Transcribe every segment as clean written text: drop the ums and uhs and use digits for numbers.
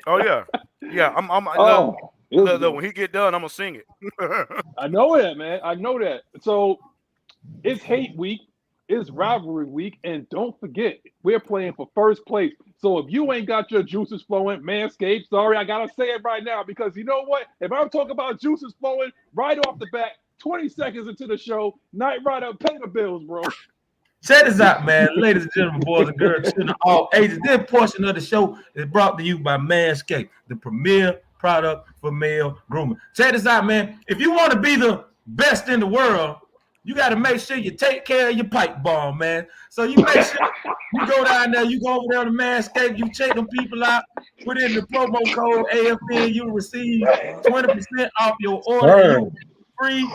Oh yeah. Oh, Look, when he get done, I'm gonna sing it. I know that, man. I know that. So it's hate week, it's rivalry week, and don't forget, we're playing for first place. So if you ain't got your juices flowing, Manscaped, sorry, I gotta say it right now because you know what? If I'm talking about juices flowing right off the bat, 20 seconds into the show, Night Rider, pay the bills, bro. Check this out, man. Ladies and gentlemen, boys and girls, children of all ages. This portion of the show is brought to you by Manscaped, the premier product for male grooming. Check this out, man. If you want to be the best in the world, you got to make sure you take care of your pipe bomb, man. So you make sure you go down there, you go over there to Manscaped, you check them people out, put in the promo code AFN, you receive 20% off your order. Free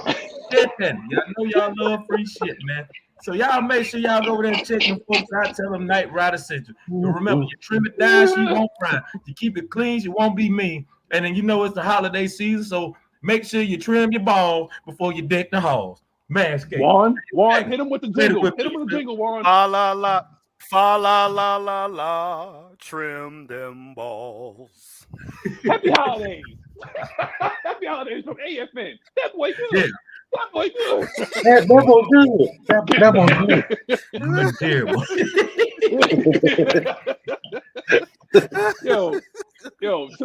shipping. Y'all know y'all love free shit, man. So y'all make sure y'all go over there and check them folks out. Tell them Night Rider sent you. And remember, you trim it down so you won't fry. You keep it clean, you won't be mean. And then you know it's the holiday season, so make sure you trim your balls before you deck the halls. Manscaped. Juan, hit him with the jingle. Hit him with the jingle, Juan. Fa la la, fa la la la la, trim them balls. Happy holidays. Happy holidays from AFN. That boy good. Yeah. That boy good. That boy good. That Yo, boy good.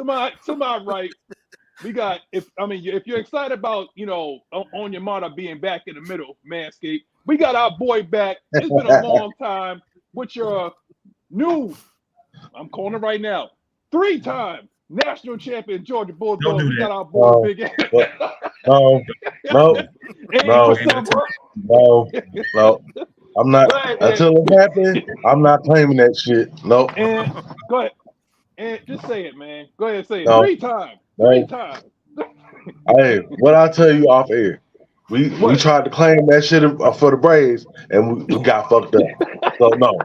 to my right, we got if you're excited about on your monitor being back in the middle, Manscaped, we got our boy back. It's been a long time with your new, I'm calling it right now, 3-time national champion Georgia Bulldogs. We got our boy Big No. I'm not until it happens. I'm not claiming that shit. Nope. And go ahead. And just say it, man. Go ahead and say it. No. 3 times. 3 times. Hey, what I tell you off air, we tried to claim that shit for the Braves, and we got fucked up. So no.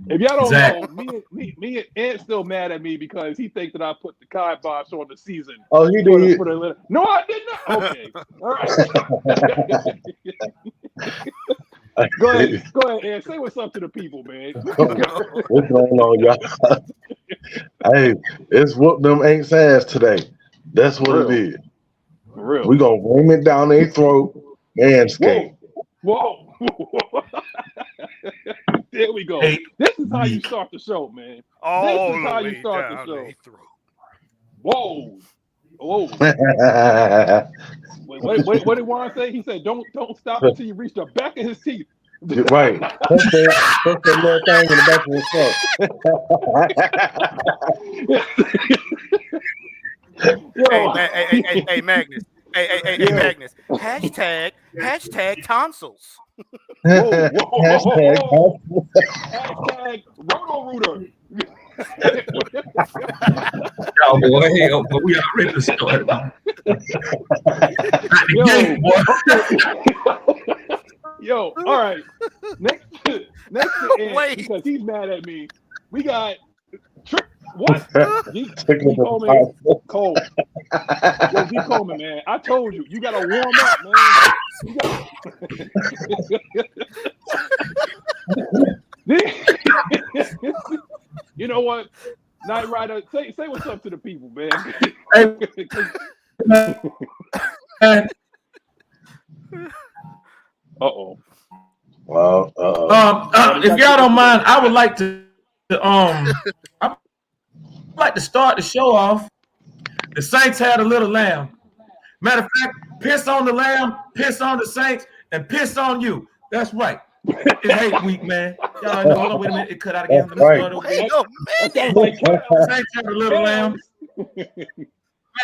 If y'all don't know, me and Ant's still mad at me because he thinks that I put the kibosh on the season. Oh, you did? No, I did not. Okay. All right. Go ahead, Ant. Say what's up to the people, man. What's going on, y'all? Hey, it's whoop them ain't ass today. That's what it is. For real. We gonna ram it down their throat and skate. Whoa. There we go. This is how you start the show, man. All this is how you start the show. Whoa. Wait, what did Juan say? He said, "Don't stop until you reach the back of his teeth." Right. That's that little thing in the back of his throat. Hey, Magnus. Hey, Magnus. Hashtag tonsils. Hashtag Roto-Rooter. Oh boy, but we already started. Yo, all right. Next to Ant, because he's mad at me, we got what? G Coleman. Cole. Yo, G Coleman, man. I told you, you gotta warm up, man. You know what? Night Rider, say what's up to the people, man. Uh-oh. Well, if y'all don't mind, I would like to start the show off. The Saints had a little lamb. Matter of fact, piss on the lamb, piss on the Saints, and piss on you. That's right. It's hate week, man. Y'all know, hold on, wait a minute. It cut out again. Right. Wait a minute. Saints had a little lamb. Matter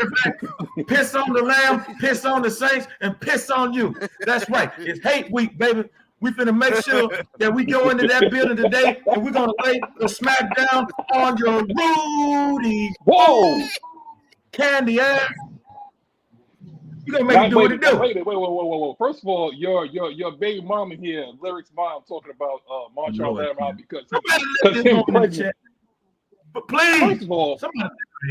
of fact, piss on the lamb, piss on the Saints, and piss on you. That's right. It's hate week, baby. We finna make sure that we go into that building today and we're gonna lay the smack down on your Rudy. Whoa! Candy ass. You're gonna make it do what it do. Wait. First of all, your baby mama here, Lyric's mom, talking about Marshall Lamb because he's pregnant. But please,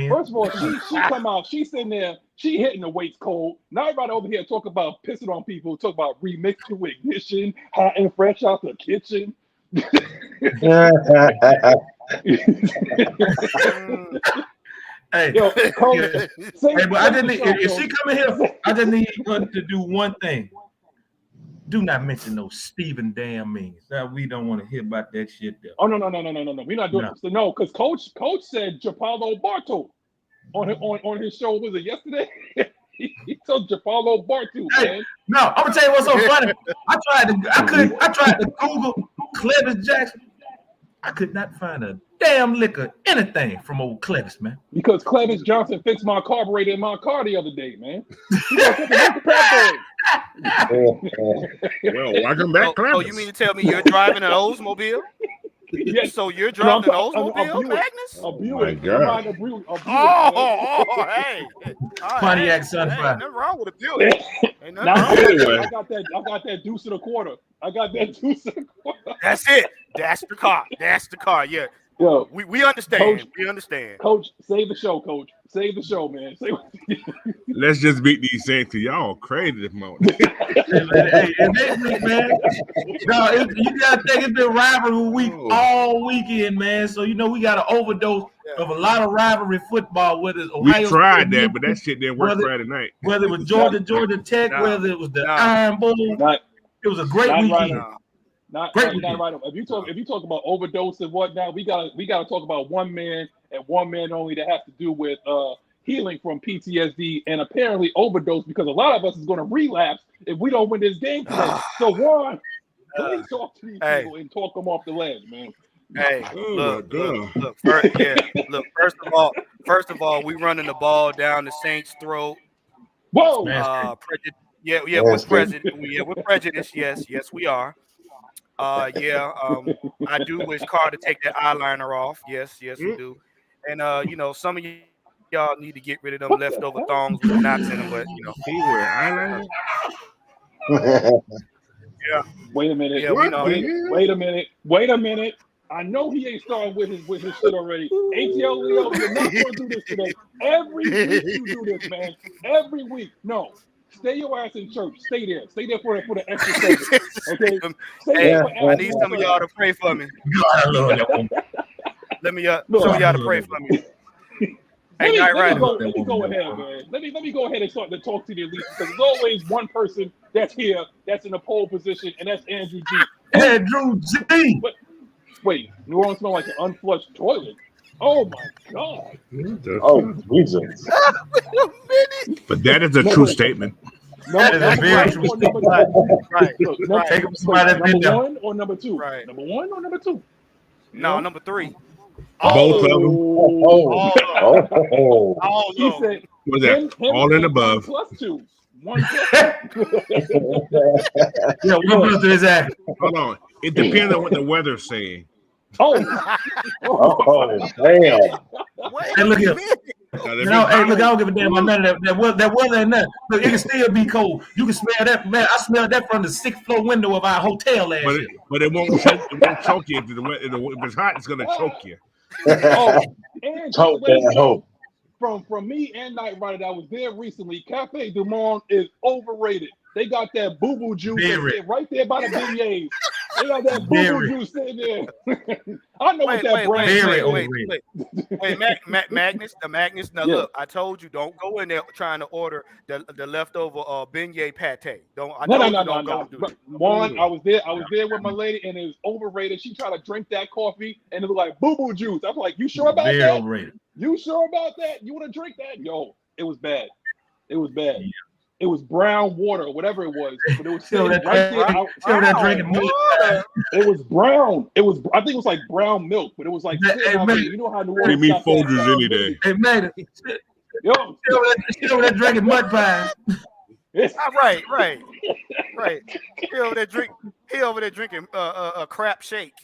first of all, she come out, she's sitting there, she hitting the weights cold. Now everybody over here talk about pissing on people, talk about remix to ignition, hot and fresh out the kitchen. Hey, Yo, Coach, yeah. say, Hey, but I say just the need show, if Coach. she come in here, I just need her to do one thing. Do not mention those Stephen damn means. That we don't want to hear about that shit there. Oh no. We're not doing No. no, because Coach said Japalo Bartu on his show. Was it yesterday? he told Japalo Bartu, Hey, man. no, I'm gonna tell you what's so funny. I tried to Google Clevis Jackson. I could not find a damn liquor, anything from old Clevis, man. Because Clevis Johnson fixed my carburetor in my car the other day, man. He got such a good pepper. Well, welcome back, Oh, you mean to tell me you're driving an Oldsmobile? Yes. So you're driving an a Oldsmobile, Buick. Magnus? A Buick. My God. I'm riding a Buick, Hey. Pontiac Hey, Sunfire. nothing wrong with a Buick. Ain't nothing Now, wrong with it. Anyway. I got that deuce and a quarter. That's it. That's the car. That's the car. Yeah. Yo, We understand. Coach. We understand. Coach, save the show, Coach. Save the show, man. Let's just beat these Saints. Y'all crazy this morning. Hey, next week, man. No, you gotta think it's been rivalry week all weekend, man. So you know we got an overdose of a lot of rivalry football. Whether it's Ohio We tried State, that, but that shit didn't work Whether- Friday night. whether it was Georgia Tech, No. whether it was the No. Iron Bowl, it was a great Not right weekend. now. Not Great right weekend. now. If you talk about overdose and whatnot, we gotta talk about one man and one man only that has to do with healing from PTSD and apparently overdose, because a lot of us is gonna relapse if we don't win this game today. So Warren, please talk to these people and talk them off the ledge, man. Hey, Oh, look. my God. Look. First of all, we running the ball down the Saints' throat. Whoa! Man. With prejudice. Yes, we are. I do wish Carr to take that eyeliner off. Yes, we do. And some of y'all need to get rid of them leftover thongs with the knots in them. But He wear eyeliner? Wait a minute. Yeah, we know. Wait a minute. I know he ain't starting with his shit already. ATL Leo, you're not gonna do this today. Every week you do this, man. Every week. No. Stay your ass in church. Stay there. Stay there for the extra service. Okay. Stay Hey, there for I need some of y'all to pray for me. God, I love that one. Let me some of y'all to pray for me. Hey, Let right. me go ahead, man. Let me go ahead and start to talk to the elite, because there's always one person that's here that's in the pole position, and that's Andrew G. Andrew G. Wait, New Orleans smell like an unflushed toilet. Oh my God. Oh, Jesus. But that is a true statement. That is a very true statement. Right. Take him somebody that's been Number there. one or number two? Right. Number one or number two? No, number 3. Both of them. Oh. All He of them. said, What's that? All in above. 1+2. 1+2. Yeah, one plus is that. Hold on. It depends on what the weather's saying. Oh, Damn. Hey, look here. Now, You know, hey, look, I don't give a damn about none of that weather ain't nothing. Look, it can still be cold. You can smell that, man. I smelled that from the 6th floor window of our hotel last year. But it won't choke you. If it's hot, it's gonna choke you. and Choke that hoe. from me and Night Rider that was there recently, Cafe Du Monde is overrated. They got that boo-boo juice right there by the beignets. They got that boo-boo juice sitting there. I know what that brand Wait, Magnus. Now Yeah. look, I told you don't go in there trying to order the leftover beignet pate. Don't go do that. One, I was there with my lady, and it was overrated. She tried to drink that coffee, and it was like boo-boo juice. I'm like, you sure about Very that? overrated. You sure about that? You want to drink that? Yo, it was bad. It was bad. Yeah. It was brown water, whatever it was, but it was sitting right there. Drinking water. It was brown. I think it was like brown milk, but it was like you know how New Orleans Me got Folgers that. any day. Hey, man, Yo, she over there drinking mud pies. Right. He over there drinking a crap shake.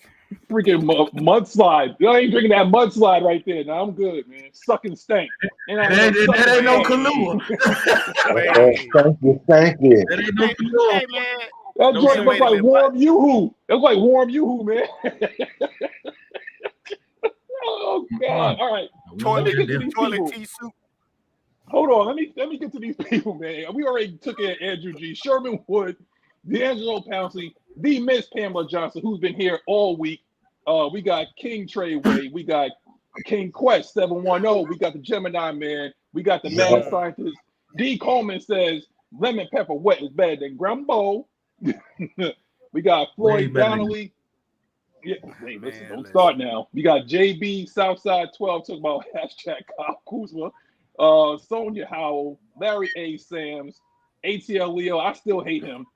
Freaking mudslide. You ain't drinking that mudslide right there. Now I'm good, man. Sucking stank. That ain't no Kahlua. Thank you. That ain't no Kahlua. Hey, man. That joint looks like warm yoo-hoo. It looks like warm yoo-hoo, man. Oh God! All right. Toilet tea soup. Hold on. Let me get to these people, man. We already took in Andrew G, Sherman Wood, D'Angelo Pouncey, the Miss Pamela Johnson, who's been here all week. We got King Treyway. We got King Quest 710. We got the Gemini man. We got the mad scientist. D. Coleman says lemon pepper wet is better than Grumbo. We got Floyd Donnelly. Yeah, wait, listen, don't start now. We got JB Southside 12 talking about hashtag Kyle Kuzma. Sonia Howell, Larry A. Sams, ATL Leo. I still hate him.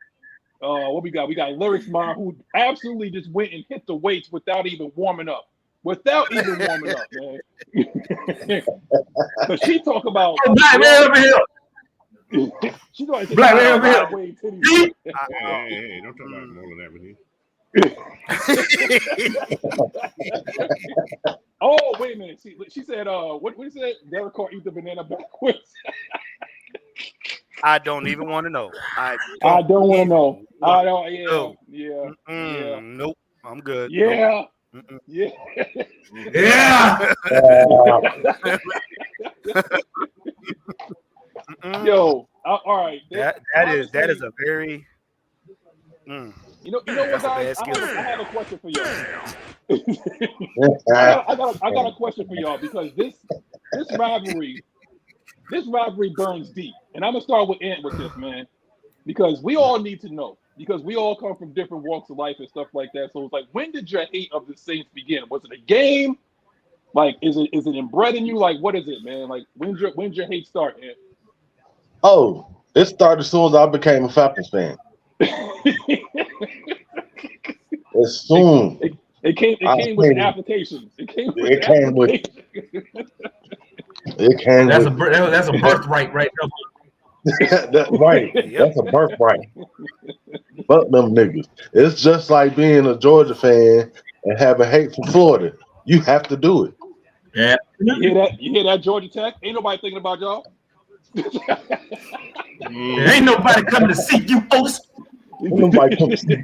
What we got? We got Lyrics Mom, who absolutely just went and hit the weights without even warming up. Without even warming up, man. Because she talk about Black man over here. She going to Black man over here. Hey, don't talk about Moreland Avenue. Oh, wait a minute. She said, what did she say? Derek Carr eat the banana backwards. I don't even want to know. I don't want to know. I don't. Yeah. Nope. I'm good. Yeah. Nope. Yeah. Yeah. Yo. All right. That is a very. You know what, guys? I have a question for y'all. I got a question for y'all because this rivalry burns deep, and I'm gonna start with Ant with this, man, because we all need to know, because we all come from different walks of life and stuff like that. So it's like, when did your hate of the Saints begin? Was it a game? Like, is it inbred in you? Like, what is it, man? Like, when's your hate start, Ant? Oh, it started as soon as I became a Falcons fan. As soon it came with an application. It came with That's a birthright right there. Right. That's a birthright. Fuck them niggas. It's just like being a Georgia fan and having hate for Florida. You have to do it. Yeah. You hear that, Georgia Tech? Ain't nobody thinking about y'all. Ain't nobody coming to see you, Oaks. Nobody comes to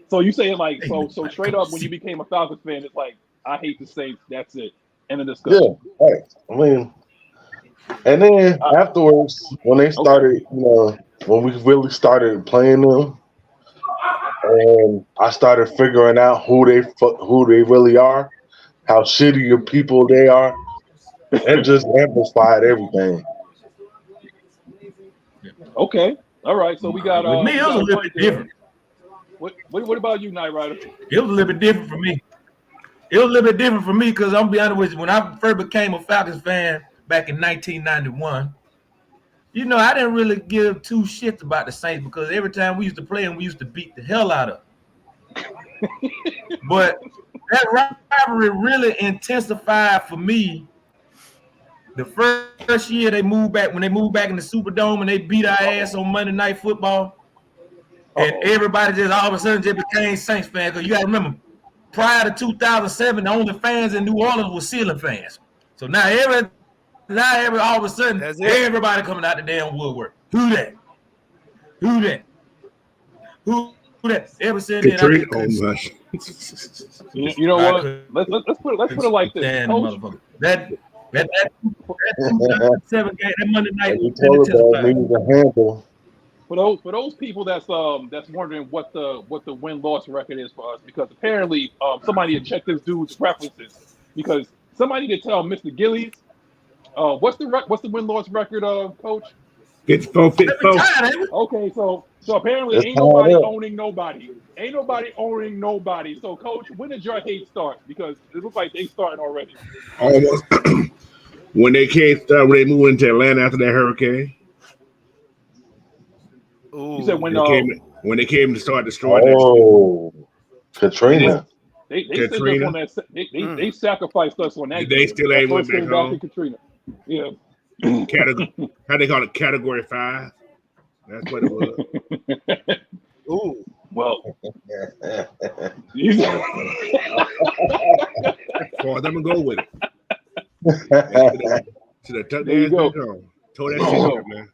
So you saying like so straight up, when you became a Falcons fan, it's like, I hate the Saints. That's it. End of discussion. Yeah, right. I mean, and then afterwards, when they started, when we really started playing them, and I started figuring out who they really are, how shitty of people they are, it just amplified everything. Okay. All right. So we got. With me, it was a little bit different. What about you, Knight Rider? It was a little bit different for me. Because I'm gonna be honest with you, when I first became a Falcons fan back in 1991, I didn't really give two shits about the Saints because every time we used to play them, we used to beat the hell out of them. But that rivalry really intensified for me the first year when they moved back in the Superdome and they beat our ass on Monday Night Football. And everybody just all of a sudden just became Saints fans. Because you got to remember, prior to 2007, the only fans in New Orleans were ceiling fans. So now all of a sudden, everybody coming out the damn woodwork. Who that? Ever since then, you know what? Let's put it like this. That 2007 game, that Monday night. For those people that's wondering what the win-loss record is for us, because apparently somebody had checked this dude's preferences, because somebody did tell Mr. Gillies, what's the win-loss record, Coach? 54. Okay, so apparently ain't nobody owning nobody. So, Coach, when did your hate start? Because it looks like they starting already. Almost. When they moved into Atlanta after that hurricane. You said when they came to start destroying Katrina. They sacrificed us on that. They still ain't went back home. Katrina. Yeah. How they call it, Category 5. That's what it was. Ooh. Well. For them to go with it. There you go. Told that shit up, man.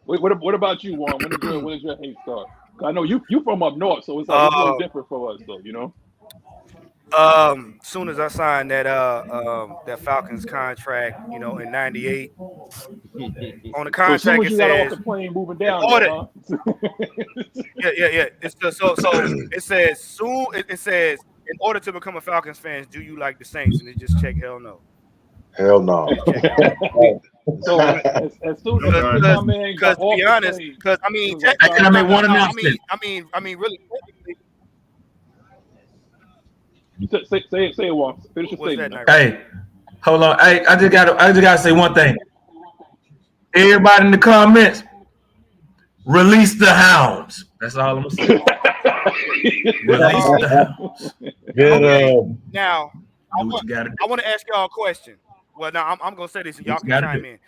What about you, Juan? When did your hate start? I know you from up north, so it's like it's really different for us, though. Soon as I signed that Falcons contract, in '98, on the So as soon contract as it you got off says the plane moving in down there, order. huh? Yeah. It's just, so it says soon. It says in order to become a Falcons fan, do you like the Saints? And it just check hell no. Hell no. Just check hell no. So as soon as my man got Because to off be the honest, plane, because I it mean, was like, I can make one I announcement. mean, really. say it once. Finish your What's that? statement. Night? Hey, hold on. Hey, I just gotta say one thing. Everybody in the comments, release the hounds. That's all I'm gonna say. Release the hounds. Now, Do what you gotta do. I want to ask y'all a question. Well, now I'm gonna say this, and y'all can chime in.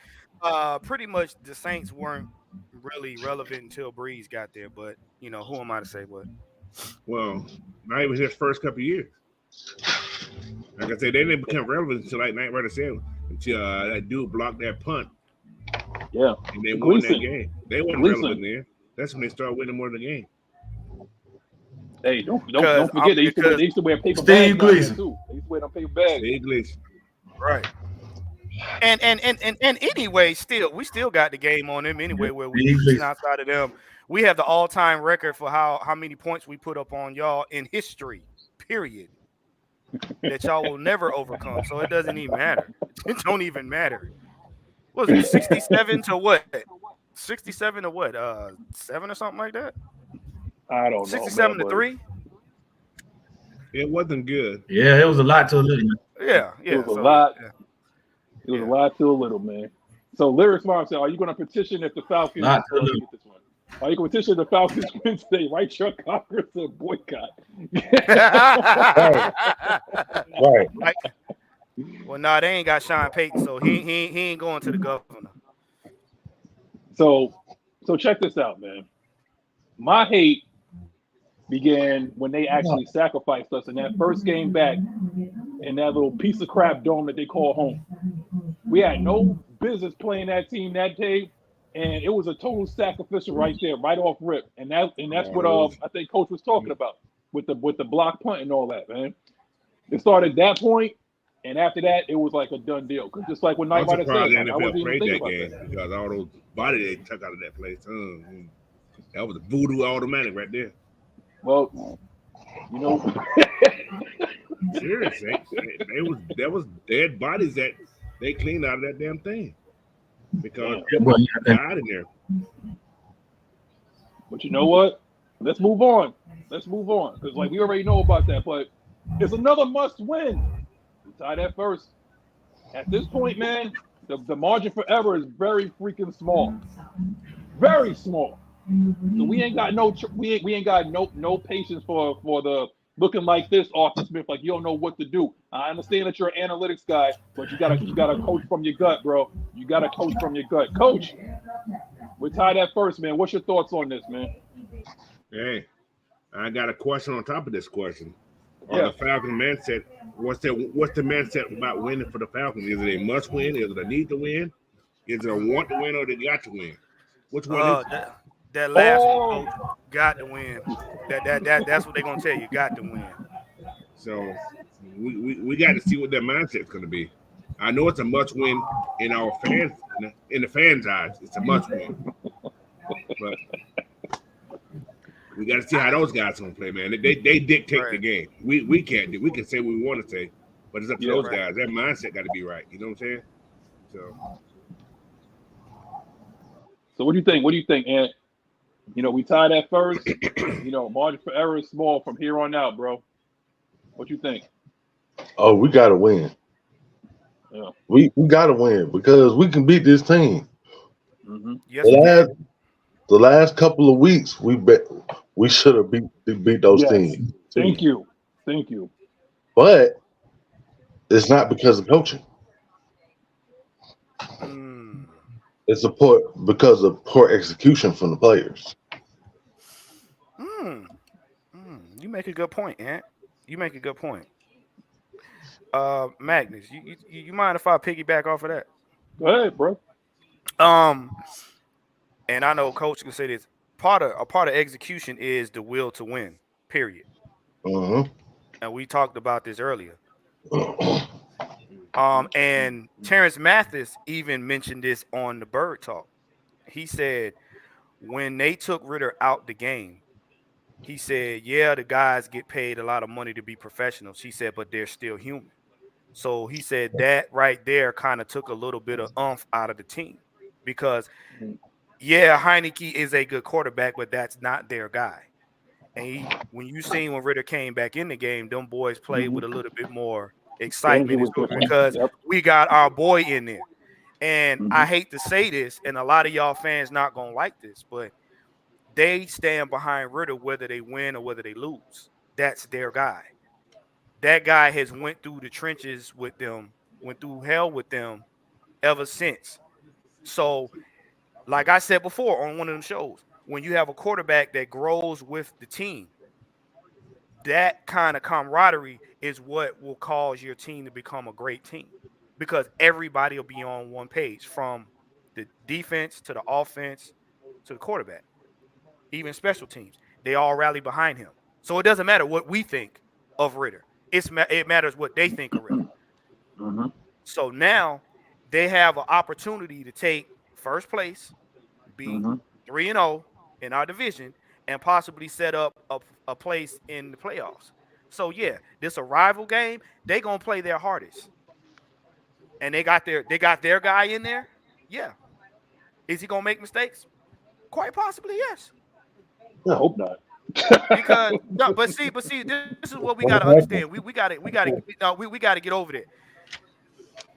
Pretty much the Saints weren't really relevant until Breeze got there, but who am I to say what? Well, not even his first couple of years. Like I said, they didn't become relevant until like Night Rider said, until that dude blocked that punt. Yeah, and they won that game. They weren't relevant then. That's when they started winning more of the game. Hey, don't forget they used to wear paper Steve bags Gleason. too. They used to wear them paper bags. Steve Gleason. Right. And anyway, we still got the game on them anyway, where we beat outside of them. We have the all-time record for how many points we put up on y'all in history, period. That y'all will never overcome. So it doesn't even matter. It don't even matter. What was it, 67 to what? 67 to what? 7 or something like that? I don't know. 67 to 3? It wasn't good. Yeah, it was a lot to a little. Yeah. It was a lot. Yeah. It was a lot to a little, man. So Lyrics Mom said, are you going to petition if the Falcons Not to get this one? Are you going to petition if the Falcons win today? Write Chuck Congress a boycott. Right. Well, no, they ain't got Sean Payton, so he ain't going to the governor. So check this out, man. My hate began when they actually sacrificed us in that first game back in that little piece of crap dome that they call home. We had no business playing that team that day, and it was a total sacrificial right there, right off rip. And that's what I think Coach was talking about with the block punt and all that, man. It started at that point, and after that, it was like a done deal. Because just like what Night Rider said, the I wasn't NFL even played thinking that about game because all those bodies they took out of that place. That was a voodoo automatic right there. Well, seriously, there was dead bodies that they cleaned out of that damn thing because died in there. But you know what? Let's move on. Because like we already know about that, but it's another must win. We tie that first. At this point, man, the margin for error is very freaking small. Very small. So we ain't got no patience for the looking like this, Arthur Smith, like you don't know what to do. I understand that you're an analytics guy, but you gotta coach from your gut, bro. You gotta coach from your gut. Coach, we tie that first, man. What's your thoughts on this, man? Hey, I got a question on top of this question. Yeah. The Falcon mindset, what's the mindset about winning for the Falcons? Is it a must win? Is it a need to win? Is it a want to win or they got to win? Which one is it? That last one, Coach, got to win. That's what they're gonna tell you. Got to win. So we got to see what their mindset's gonna be. I know it's a must win in our fans, in the fans' eyes. It's a must win, but we got to see how those guys gonna play, man. They dictate the game. We can't do. We can say what we want to say, but it's up to those guys. Their mindset got to be right. You know what I'm saying? So what do you think? What do you think, Ant? We tied that first. Margin for error is small from here on out, bro. What you think? Oh, we gotta win. Yeah. We gotta win because we can beat this team. Mm-hmm. Yes, the last couple of weeks, we should have beat those teams. Thank you. But it's not because of coaching. It's because of poor execution from the players. You make a good point, Ant. You make a good point. Magnus, you mind if I piggyback off of that? Go ahead, bro. And I know Coach can say this. A part of execution is the will to win. Period. Mm-hmm. and we talked about this earlier. And Terrence Mathis even mentioned this on the Bird Talk. He said when they took Ritter out the game, he said, yeah, the guys get paid a lot of money to be professionals. He said, but they're still human. So he said that right there kind of took a little bit of oomph out of the team because, yeah, Heineke is a good quarterback, but that's not their guy. And when Ritter came back in the game, them boys played with a little bit more excitement because we got our boy in there. And I hate to say this, and a lot of y'all fans not going to like this, but they stand behind Ritter whether they win or whether they lose. That's their guy. That guy has went through the trenches with them, went through hell with them ever since. So, like I said before on one of them shows, when you have a quarterback that grows with the team, that kind of camaraderie is what will cause your team to become a great team because everybody will be on one page from the defense to the offense to the quarterback, even special teams. They all rally behind him. So it doesn't matter what we think of Ritter. It matters what they think of Ritter. So now they have an opportunity to take first place, be 3-0 in our division, and possibly set up a place in the playoffs. So yeah, this a rival game. They gonna play their hardest, and they got their guy in there. Yeah, is he gonna make mistakes? Quite possibly, yes. I hope not. Because no, but see, this is what we gotta understand. We gotta get over that.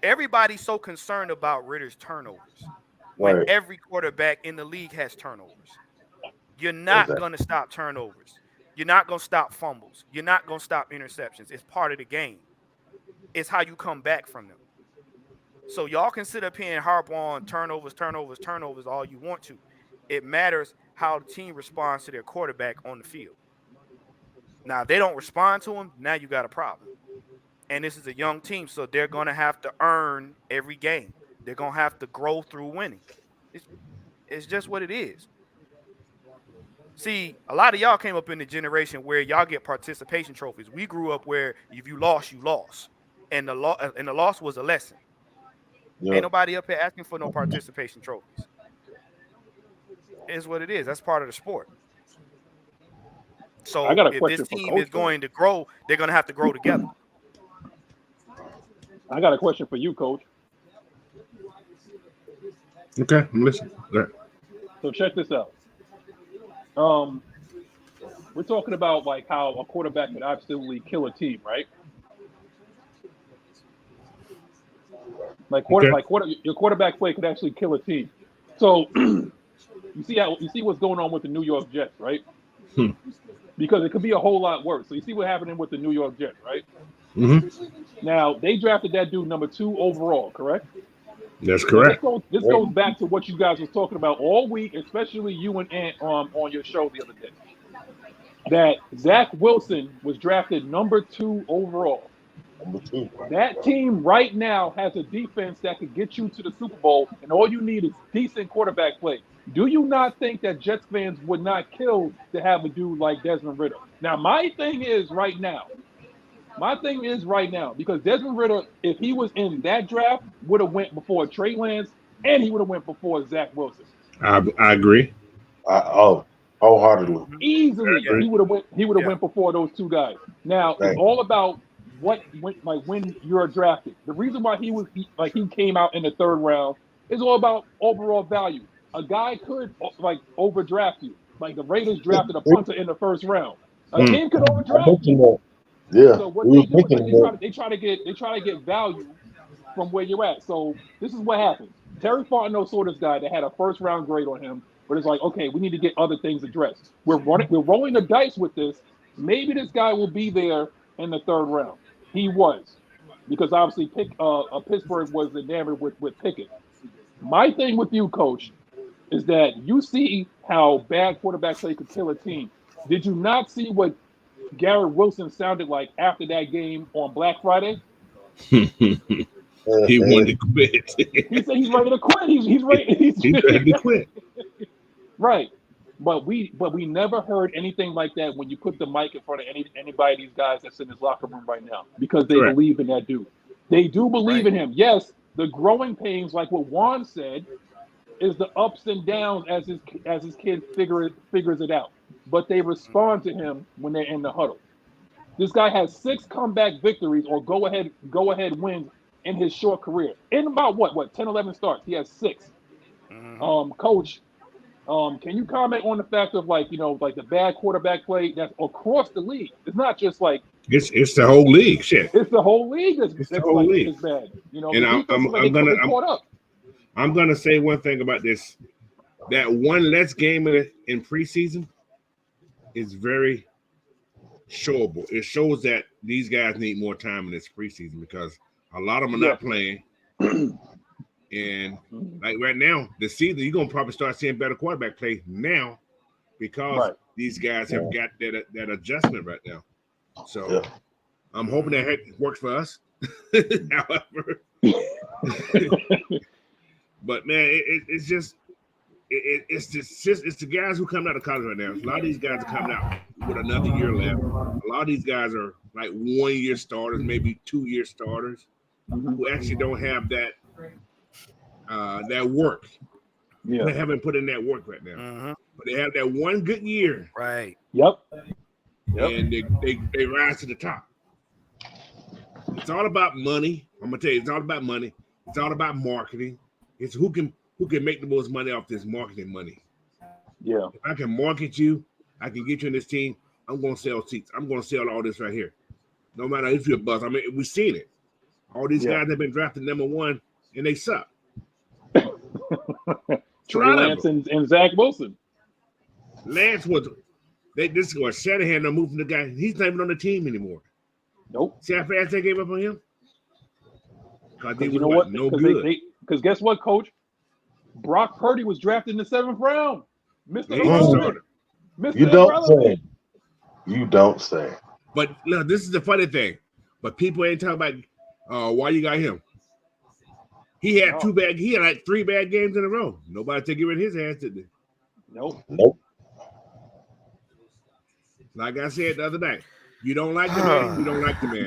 Everybody's so concerned about Ritter's turnovers when every quarterback in the league has turnovers. You're not going to stop turnovers. You're not going to stop fumbles. You're not going to stop interceptions. It's part of the game. It's how you come back from them. So y'all can sit up here and harp on turnovers all you want to. It matters how the team responds to their quarterback on the field. Now, if they don't respond to him, now you got a problem. And this is a young team, so they're going to have to earn every game. They're going to have to grow through winning. It's just what it is. See, a lot of y'all came up in the generation where y'all get participation trophies. We grew up where if you lost, you lost. And the loss was a lesson. Yep. Ain't nobody up here asking for no participation trophies. It's what it is. That's part of the sport. So if this team is going to grow, they're going to have to grow together. I got a question for you, Coach. Okay, I'm listening. Right. So check this out. We're talking about like how a quarterback could absolutely kill a team, right? Your quarterback play could actually kill a team. So you see what's going on with the New York Jets, right? Because it could be a whole lot worse. So you see what's happening with the New York Jets, right? Now they drafted that dude number 2 overall, correct? That's correct. This goes back to what you guys was talking about all week, especially you and Ant on your show the other day. That Zach Wilson was drafted number 2 overall. That team right now has a defense that could get you to the Super Bowl, and all you need is decent quarterback play. Do you not think that Jets fans would not kill to have a dude like Desmond Ridder? Now, my thing is right now, because Desmond Ridder, if he was in that draft, would have went before Trey Lance, and he would have went before Zach Wilson. I agree. Wholeheartedly. Easily, he would have went before those two guys. Now it's all about when you're drafted. The reason why he came out in the 3rd round is all about overall value. A guy could overdraft you. Like the Raiders drafted a punter in the 1st round. A team could overdraft you. Yeah. So what they do is they try to get value from where you're at. So this is what happens. Terry Fontenot saw this guy that had a 1st round grade on him, but it's like, okay, we need to get other things addressed. We're rolling the dice with this. Maybe this guy will be there in the 3rd round. He was, because obviously Pittsburgh was enamored with Pickett. My thing with you, Coach, is that you see how bad quarterback play could kill a team. Did you not see what Garrett Wilson sounded like after that game on Black Friday? He wanted to quit. He said he's ready to quit. He's ready to quit. Right. But we never heard anything like that when you put the mic in front of anybody of these guys that's in this locker room right now, because they Correct. believe in that dude. They do believe Right. in him. Yes, the growing pains, like what Juan said, is the ups and downs as his kid figures it out. But they respond to him when they're in the huddle. This guy has 6 comeback victories or go ahead wins in his short career. In about what 10, 11 starts, he has 6. Coach, can you comment on the fact of like the bad quarterback play that's across the league? It's not just like It's the whole league. Shit. it's the whole league that's the whole like league. it's bad. You know, And the defense is like they caught up. I'm gonna say one thing about this. That one less game in preseason is very showable. It shows that these guys need more time in this preseason because a lot of them are not playing. And like right now, the season, you're gonna probably start seeing better quarterback play now because these guys have got that adjustment right now. So I'm hoping that works for us. However, but man, it's the guys who come out of college right now. A lot of these guys are coming out with another year left. A lot of these guys are like 1-year starters, maybe 2-year starters, who actually don't have that work. Yeah. They haven't put in that work right now. But they have that one good year. Right. Yep. And they rise to the top. It's all about money. I'm gonna tell you, it's all about money. It's all about marketing. It's who can make the most money off this marketing money. Yeah. If I can market you, I can get you in this team. I'm gonna sell seats. I'm gonna sell all this right here. No matter if you're a buzz. I mean, we've seen it. All these guys have been drafted number 1 and they suck. Trey Lance and Zach Wilson. Lance was this was Shanahan to move from the guy. He's not even on the team anymore. Nope. See how fast they gave up on him? Because they you were know what? no good. Because guess what, Coach? Brock Purdy was drafted in the 7th round. Mr. He was started. Mr. You don't Irrelevant. say. You don't say. But no, this is the funny thing. But people ain't talking about why you got him. He had 3 bad games in a row. Nobody took it in his hands, did they? Nope. Like I said the other night, you don't like the man, you don't like the man.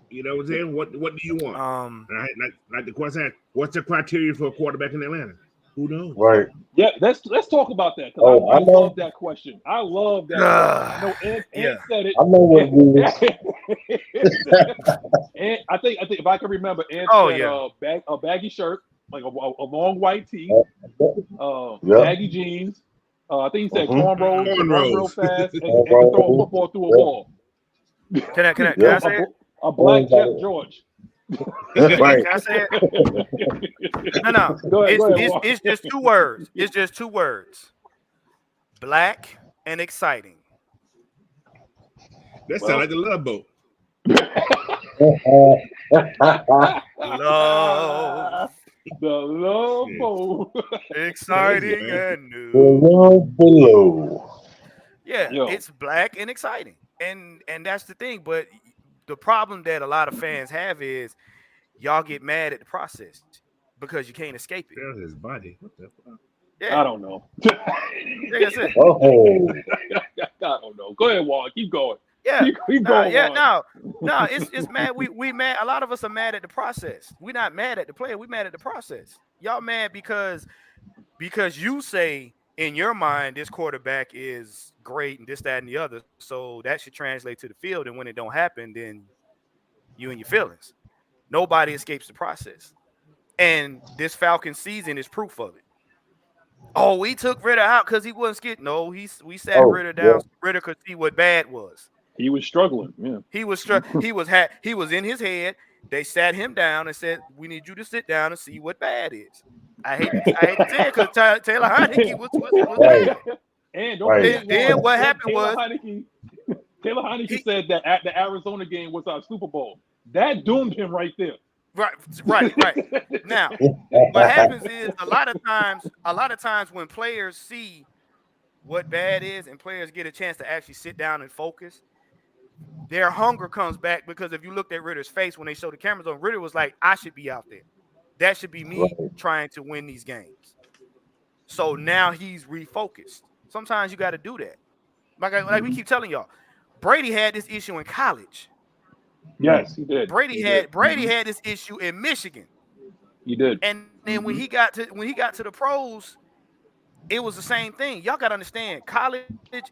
You know what I'm saying? What do you want? Right? Like the question, what's the criteria for a quarterback in Atlanta? Who knows? Right. Yeah, let's talk about that. I love that question. I love that. I know Ant said it. I know what it is. And I think if I can remember, Ant said a baggy shirt, like a long white tee, baggy jeans. I think he said cornrows, run real fast, and throw a football through a wall. Can I say it? A black Jeff George. Right. Can I say it? No. Go ahead, It's just 2 words. It's just 2 words. Black and exciting. That sounds like the Love Boat. Love. The Love Boat. Exciting and new. Below. Yeah, it's black and exciting. And that's the thing. But the problem that a lot of fans have is y'all get mad at the process because you can't escape it. His body. What the fuck? Yeah. I don't know. Like I said. I don't know. Go ahead, Walt. Keep going. Yeah. Keep going. No. It's mad. We mad. A lot of us are mad at the process. We're not mad at the player. We mad at the process. Y'all mad because you say in your mind this quarterback is great and this, that, and the other. So that should translate to the field. And when it don't happen, then you and your feelings. Nobody escapes the process. And this Falcons season is proof of it. Oh, we took Ritter out because he wasn't scared. No, we sat Ritter down. So Ritter could see what bad was. He was struggling. Yeah, he was in his head. They sat him down and said, "We need you to sit down and see what bad is." I hate to say it because Taylor Heineke was bad. And then what happened Taylor Heineke said that at the Arizona game was our Super Bowl. That doomed him right there. Right. Now, what happens is a lot of times when players see what bad is and players get a chance to actually sit down and focus, their hunger comes back because if you looked at Ritter's face when they showed the cameras on, Ritter was like, I should be out there. That should be me trying to win these games. So now he's refocused. Sometimes you got to do that. Like we keep telling y'all, Brady had this issue in college. Yes, he did. Brady had this issue in Michigan. He did. And then when he got to the pros, it was the same thing. Y'all got to understand, college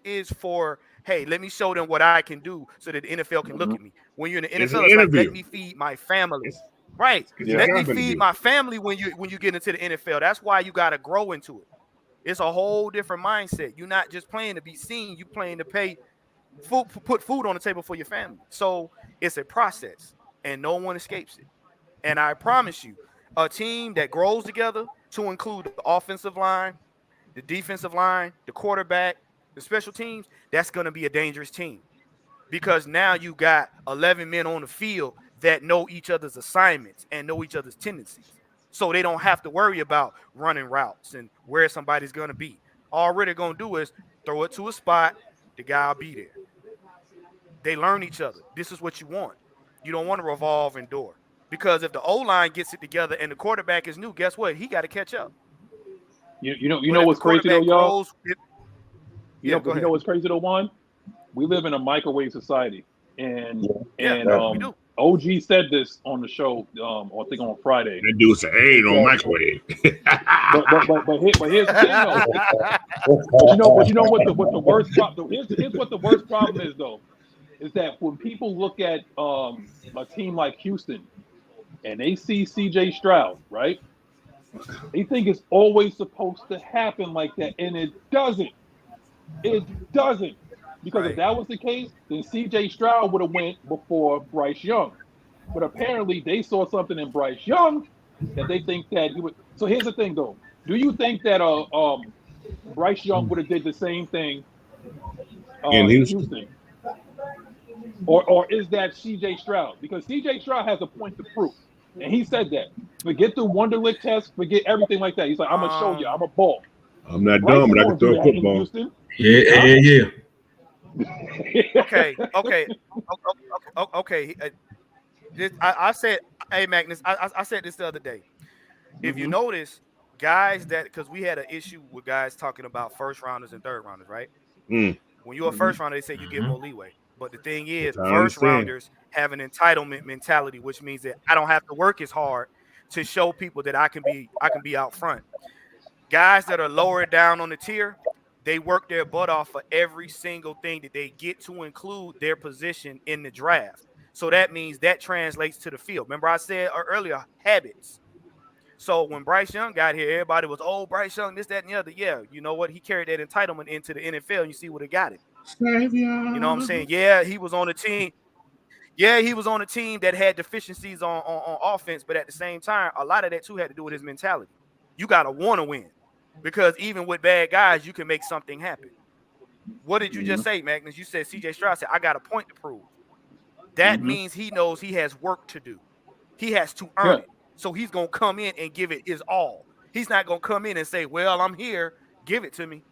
is for, hey, let me show them what I can do so that the NFL can look at me. When you're in the NFL, it's like, let me feed my family. Right. Let me feed my family when you get into the NFL. That's why you got to grow into it. It's a whole different mindset. You're not just playing to be seen. You're playing to put food on the table for your family. So it's a process, and no one escapes it. And I promise you, a team that grows together to include the offensive line, the defensive line, the quarterback, the special teams, that's going to be a dangerous team. Because now you got 11 men on the field that know each other's assignments and know each other's tendencies. So they don't have to worry about running routes and where somebody's going to be. All they're going to do is throw it to a spot, the guy will be there. They learn each other. This is what you want. You don't want to revolving door. Because if the O-line gets it together and the quarterback is new, guess what? He got to catch up. You know what's crazy though, y'all? You know what's crazy though, Juan? We live in a microwave society. And OG said this on the show, I think on Friday. That dude said, "Hey, no microwave." but here's the thing, though. But you know what the worst problem? Here's what the worst problem is, though, is that when people look at a team like Houston and they see C.J. Stroud, right? They think it's always supposed to happen like that, and it doesn't. It doesn't. Because if that was the case, then C.J. Stroud would have went before Bryce Young. But apparently they saw something in Bryce Young that they think that he would. So here's the thing, though. Do you think that Bryce Young would have did the same thing in Houston? Or is that C.J. Stroud? Because C.J. Stroud has a point to prove. And he said that. Forget the Wonderlic test. Forget everything like that. He's like, I'm going to show you. I'm a ball. I'm not dumb, but I can throw a football. Yeah. Okay. I said, hey Magnus, I said this the other day. If you notice, guys because we had an issue with guys talking about first rounders and third rounders, right? When you're a first rounder, they say you get more leeway. But the thing is, first rounders have an entitlement mentality, which means that I don't have to work as hard to show people that I can be out front. Guys that are lower down on the tier, they work their butt off for every single thing that they get to include their position in the draft. So that means that translates to the field. Remember I said earlier, habits. So when Bryce Young got here, everybody was, Bryce Young, this, that, and the other. Yeah, you know what? He carried that entitlement into the NFL, and you see what it got him. You know what I'm saying? Yeah, he was on a team. Yeah, he was on a team that had deficiencies on offense, but at the same time, a lot of that too had to do with his mentality. You got to want to win. Because even with bad guys, you can make something happen. What did you just say, Magnus? You said C.J. Stroud said, I got a point to prove. That means he knows he has work to do. He has to earn it. So he's going to come in and give it his all. He's not going to come in and say, well, I'm here. Give it to me.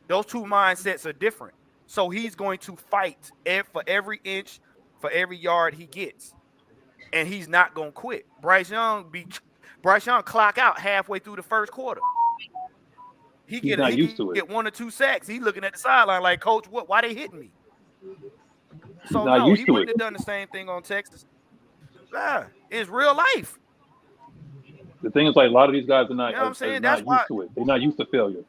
Those two mindsets are different. So he's going to fight for every inch, for every yard he gets. And he's not going to quit. Bryce Young clock out halfway through the first quarter. He get 1 or 2 sacks. He's looking at the sideline like, Coach, why they hitting me? So no, he wouldn't have done the same thing on Texas. It's real life. The thing is, like, a lot of these guys are not, used to it. They're not used to failure.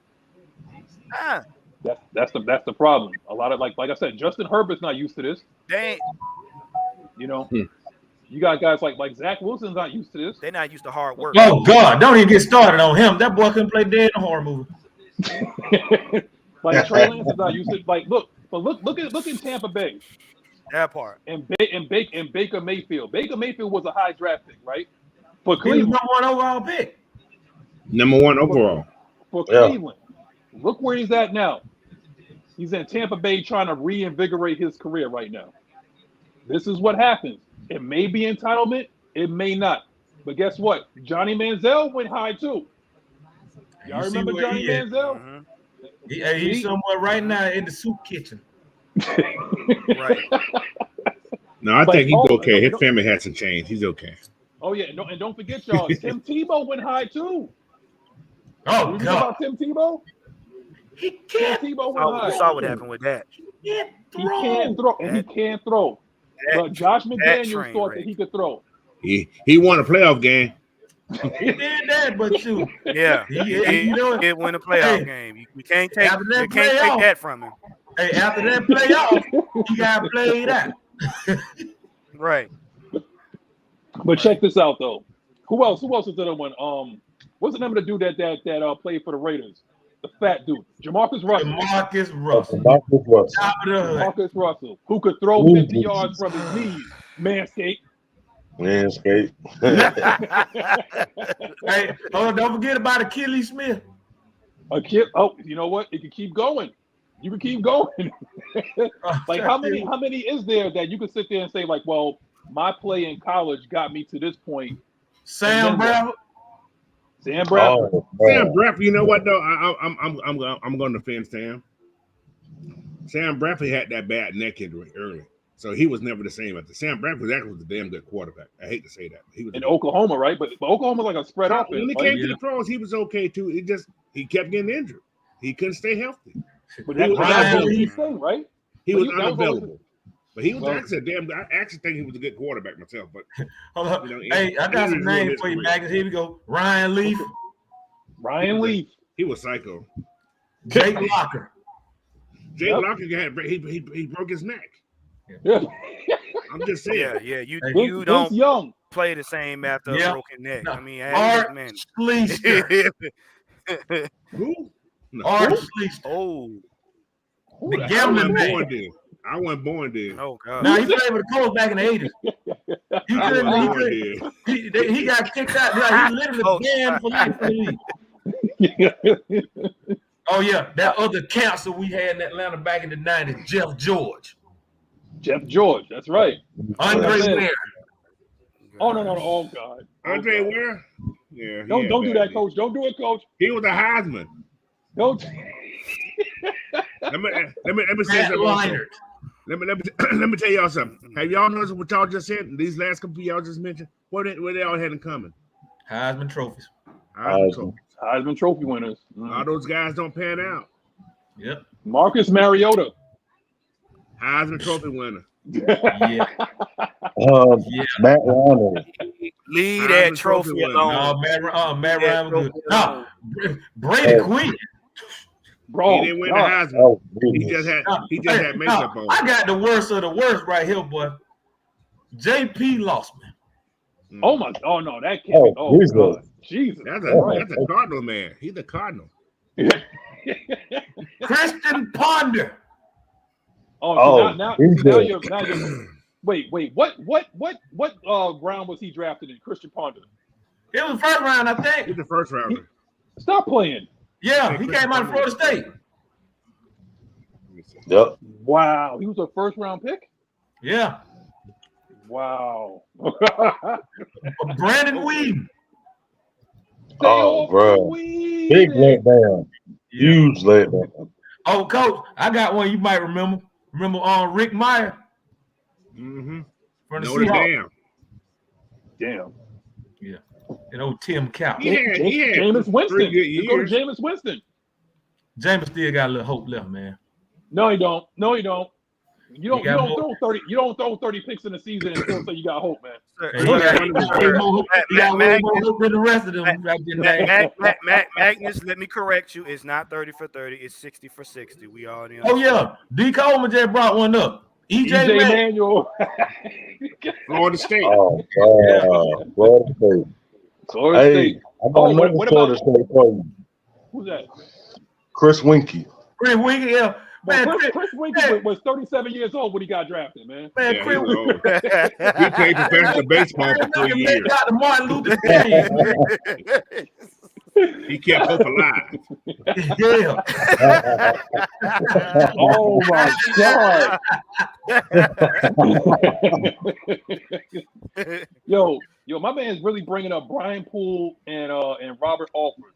That's the problem. A lot of like I said, Justin Herbert's not used to this. They ain't. You got guys like Zach Wilson's not used to this. They're not used to hard work. Oh God, don't even get started on him. That boy couldn't play dead in a horror movie. Like Trey Lance is not used to. Like look in Tampa Bay. That part. And Baker Mayfield. Baker Mayfield was a high draft pick, right? For Cleveland, #1 overall pick. #1 overall. For Cleveland. Look where he's at now. He's in Tampa Bay trying to reinvigorate his career right now. This is what happens. It may be entitlement. It may not. But guess what? Johnny Manziel went high too. Y'all remember Johnny Manziel? Mm-hmm. He's somewhere right now in the soup kitchen. Right. No, I think he's okay. His family hasn't changed. He's okay. Oh, yeah. No, and don't forget, y'all, Tim Tebow went high too. Oh, you God. about Tim Tebow? He Tim can't. Tebow was You high. saw what happened with that. He can't He throw. can't throw, and he can't throw. But Josh McDaniels train thought wreck. that he could throw. He won a playoff game. He did that, but shoot. Yeah, You know what? It win a playoff Hey, game. You can't take after that you can't take playoff- that from him. Hey, after that playoff, he got played out. Right. But check this out though. Who else is the other one? What's the name of the dude that played for the Raiders? The fat dude, Jamarcus Russell. Marcus Russell. Marcus Russell. Top of the hood. Marcus Russell, who could throw 50 yards from his knees. Manscaped. Manscaped. Hey, don't forget about Achilles Smith. Oh, you know what? It can keep going. You can keep going. Like how many is there that you can sit there and say like, well, my play in college got me to this point. Sam Bradford. Sam Bradford. Oh, Sam Bradford, you know what though? I'm going to defend Sam. Sam Bradford had that bad neck injury early, so he was never the same. Sam Bradford actually was a damn good quarterback. I hate to say that. He was in Oklahoma, right? But Oklahoma's like a spread offense. when he right? came to the pros, he was okay too. He kept getting injured. He couldn't stay healthy. But He was that was unavailable. his thing, right? He was That was always- unavailable. But he was Well- actually I actually think he was a good quarterback myself. But Hold up. You know, Hey, I got some injuries ruined names his for you, career. Magnus. Here we go. Ryan Leaf, Ryan Leaf. he was psycho. Jake Locker. Jay Yep. Locker he broke his neck. Yeah. I'm just saying. Yeah. You Vince don't Young. play the same after Yeah. a broken neck. No. I mean, Art man. Schleister. Who? No. Art Schleister. Oh, The I gambling wasn't man. born then. I wasn't born then. oh God. Now he played with the Colts back in the 80s. He I couldn't. wasn't born then. He got kicked out. Like, he literally banned for life from the league. Oh yeah, that other cancer we had in Atlanta back in the 90s, Jeff George, Jeff George. That's right. Andre Yeah. Ware. Oh no. Oh God. Andre Oh, God. Ware? Yeah. he Don't had do bad that, knees. coach. Don't do it, coach. He was a Heisman. Don't. Let me say Matt something. also. Leonard. Let me tell y'all something. Have y'all noticed what y'all just said? These last couple y'all just mentioned. What they all had in common? Heisman trophies. Heisman Trophy winners. All those guys don't pan out. Yep. Marcus Mariota. Heisman Trophy winner. Yeah. Yeah. Matt Leonard. Leave Heisman that Trophy trophy winner. alone. Matt Yeah, Ryan was good. trophy No, Brady Quinn. Bro. He didn't win the God. Heisman. Oh, He goodness. just had makeup on. I got the worst of the worst right here, boy. JP Lossman. Oh my. Oh no, that can't. Oh, Oh Jesus. God. Jesus. That's Christ. a Cardinal man. He's a Cardinal. Christian Ponder. Oh, Oh, so now he's you're good. wait. What round was he drafted in? Christian Ponder. It was first round, I He's think. the first rounder. Stop playing. Yeah, he came out of Florida State. Let me see. Yep. Wow, he was a first round pick. Yeah. Wow. Brandon Whedon. Oh, bro. Big letdown. Huge letdown. Oh, coach, I got one you might remember. Remember Rick Meyer Mm-hmm. from the Notre Seahawks? Dame. Damn. And old Tim Cow. He had Jameis Winston. 3 good You go to years. Jameis Winston. James still got a little hope left, man. No, you don't. No, you don't. You don't. He got You don't throw 30. You don't throw 30 picks in the season and still say you got hope, man. And he got way more hope than the rest of them. Magnus, let me correct you. It's not 30 for 30. It's 60 for 60. We already Oh yeah, D. Coleman just brought one up. EJ Manuel. Florida State. Oh, God. Florida State. Florida Hey, State. I got another what Florida about- State for you. Who's that? Chris Winkie. Chris Winkie, yeah. Man, Man, Chris Winkie was 37 years old when he got drafted, man. Man, Yeah, Chris he was old. He played professional baseball for 3 years. Dr. Martin Luther King. He kept hope alive. Yeah. Oh my God. Yo, my man's really bringing up Brian Poole and Robert Alford.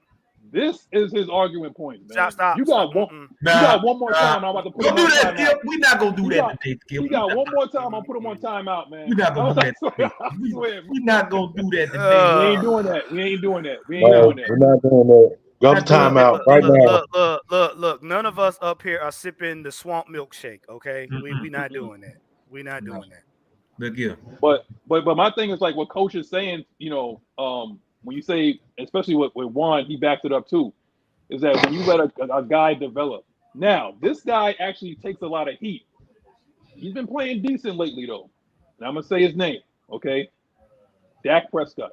This is his arguing point, man. Stop. You got one. Mm-mm. You got one more time. I'm about to put him Don't on do that, timeout. Skip. We're not gonna do You that got- today, Skip. You got one more time. I'll put him on timeout, man. We're not gonna do that today. I swear. We're not gonna do that today. We ain't doing that. We ain't doing that. We ain't No, doing we're that. not doing that. Go to timeout right now. Look. None of us up here are sipping the swamp milkshake. Okay, we not doing that. We not doing that. Look here. But my thing is like what coach is saying, you know, when you say, especially with Juan, he backs it up too, is that when you let a guy develop. Now, this guy actually takes a lot of heat. He's been playing decent lately though. And I'm gonna say his name, okay? Dak Prescott.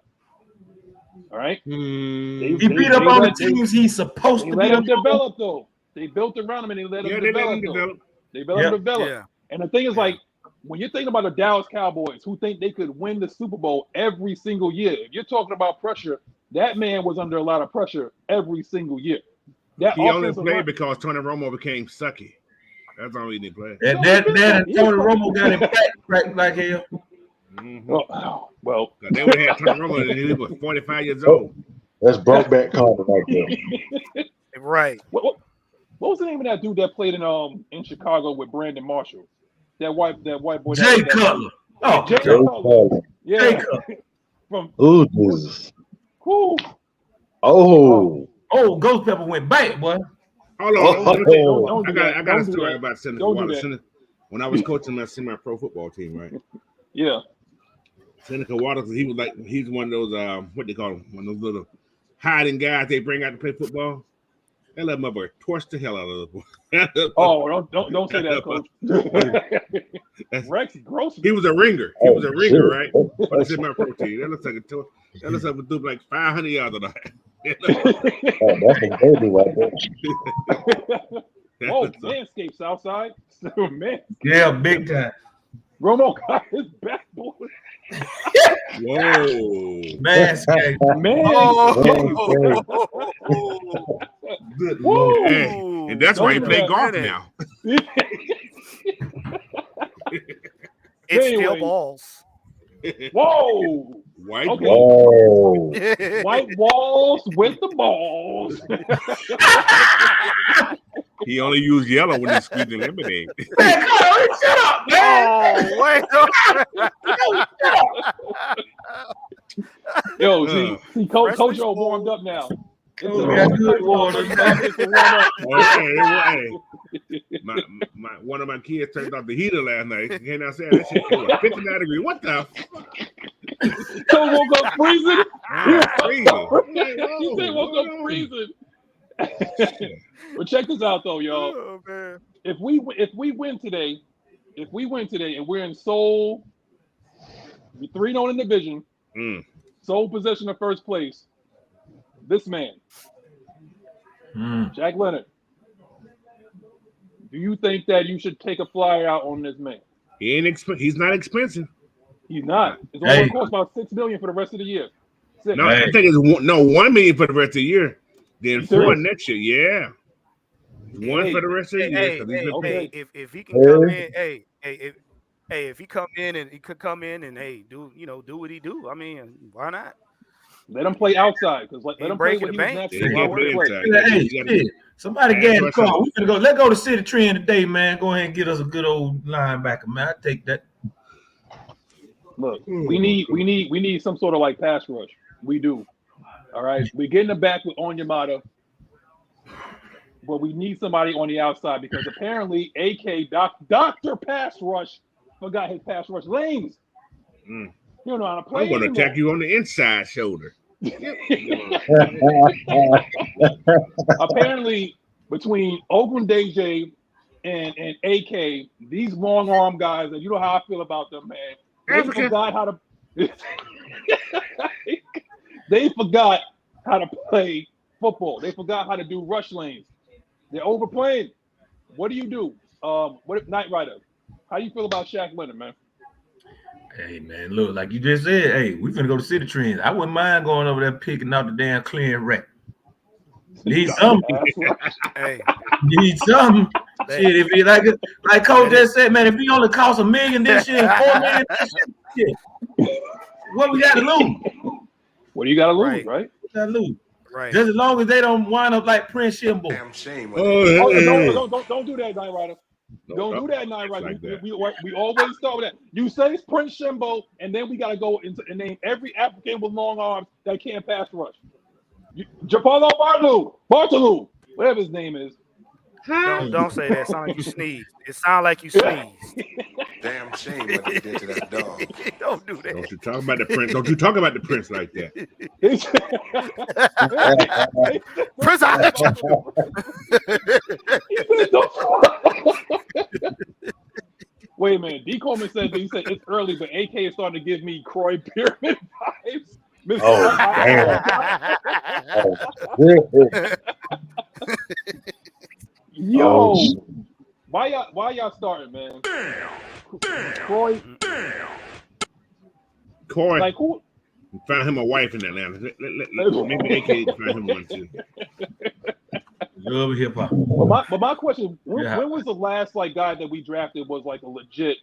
All right. He beat up on the teams he's supposed to let beat him up develop though. They built around him and they let him develop. They let him develop. Yeah. And the thing is, like, when you're thinking about the Dallas Cowboys, who think they could win the Super Bowl every single year, if you're talking about pressure, that man was under a lot of pressure every single year. He only played because Tony Romo became sucky. That's all he didn't play. And Tony Romo got him back like hell. Mm-hmm. Well, they would have had Tony Romo and he was 45 years old. That's Brokeback Carter right there. Right. What was the name of that dude that played in Chicago with Brandon Marshall? That white boy. Jay Cutler. Oh, Jay Cutler. Yeah. Jay Cutler. Ooh, Jesus. Whoo. Oh, Ghost Pepper went back, boy. Hold on. I got a story about Seneca Don't Wallace. do that. When I was coaching my semi-pro football team, right? Yeah. Seneca Wallace, he's one of those what they call him, one of those little hiding guys they bring out to play football. That little mother torched the hell out of the Oh, don't say that, coach. Rex gross. He was a ringer. He was a ringer, right? For the semi-pro team. That looks like a dude like 500 yards of that. that's a baby right there. Oh, Manscaped Southside. Man. Yeah, big time. Romo got his backboard. Whoa. Manscaped. Good Lord. Hey, and that's why he played golf now. It's still balls. Whoa. White balls. White walls with the balls. He only used yellow when he's squeezing lemonade. Man, shut up, man. Oh, wait. Yo, see, Coach O warmed up now. One of my kids turned off the heater last night. And I said, that shit was 59 degrees. What the? Coach woke up freezing. He said woke up freezing. But check this out, though, y'all. Oh, man. If we win today, and we're in sole 3-0 in the division, sole possession of first place, this man, Shaq Leonard, do you think that you should take a flyer out on this man? He's not expensive. He's not. It's only going to cost about $6 million for the rest of the year. No, I think it's $1 million for the rest of the year. Then $4 next year. Yeah. One for the rest of the year. If he can come in, if he come in and he could come in and do what he do. I mean, why not? Let him play outside because let him play what he was next. Somebody get in the car. We're gonna go. Let's go to City Trend today, man. Go ahead and get us a good old linebacker, man. I take that. Look, we need some sort of like pass rush. We do. All right, we're getting it back with Onyemata, but we need somebody on the outside because apparently AK Dr. Pass Rush forgot his pass rush lanes. You don't know how to play. I'm going to attack you on the inside shoulder. Apparently, between Oakland DJ and AK, these long arm guys, and you know how I feel about them, man. They forgot how to. They forgot how to play football. They forgot how to do rush lanes. They're overplaying. What do? What Knight Rider? How do you feel about Shaq Leonard, man? Hey, man, look, like you just said, hey, we're going to go to City Trends. I wouldn't mind going over there picking out the damn clearing rack. Need something. Need something. Shit, if he like Coach just said, man, if he only cost $1 million this year and $4 million this year, what we got to lose? What do you got to lose, right? What got to lose? Right. Just as long as they don't wind up like Prince Shimbo. Damn shame. Don't do that, Knight Rider. Don't do that, Knight Rider. Like we always start with that. You say Prince Shimbo, and then we got to go and name every African with long arms that can't pass rush. Japolo Bartolu, whatever his name is. Don't say that. It sounds like you sneezed. It sounds like you sneezed. Damn shame what they did to that dog. Don't do that. Don't you talk about the prince? Don't you talk about the prince like that? Prince, I hate you. Wait a minute. D. Coleman said it's early, but AK is starting to give me Croy Pyramid vibes. Oh, damn. Yo, why y'all starting, man? Croy, Corey, like who? find him a wife in Atlanta. Maybe AK find him one too. Love hip hop. But my question: when was the last guy that we drafted was like a legit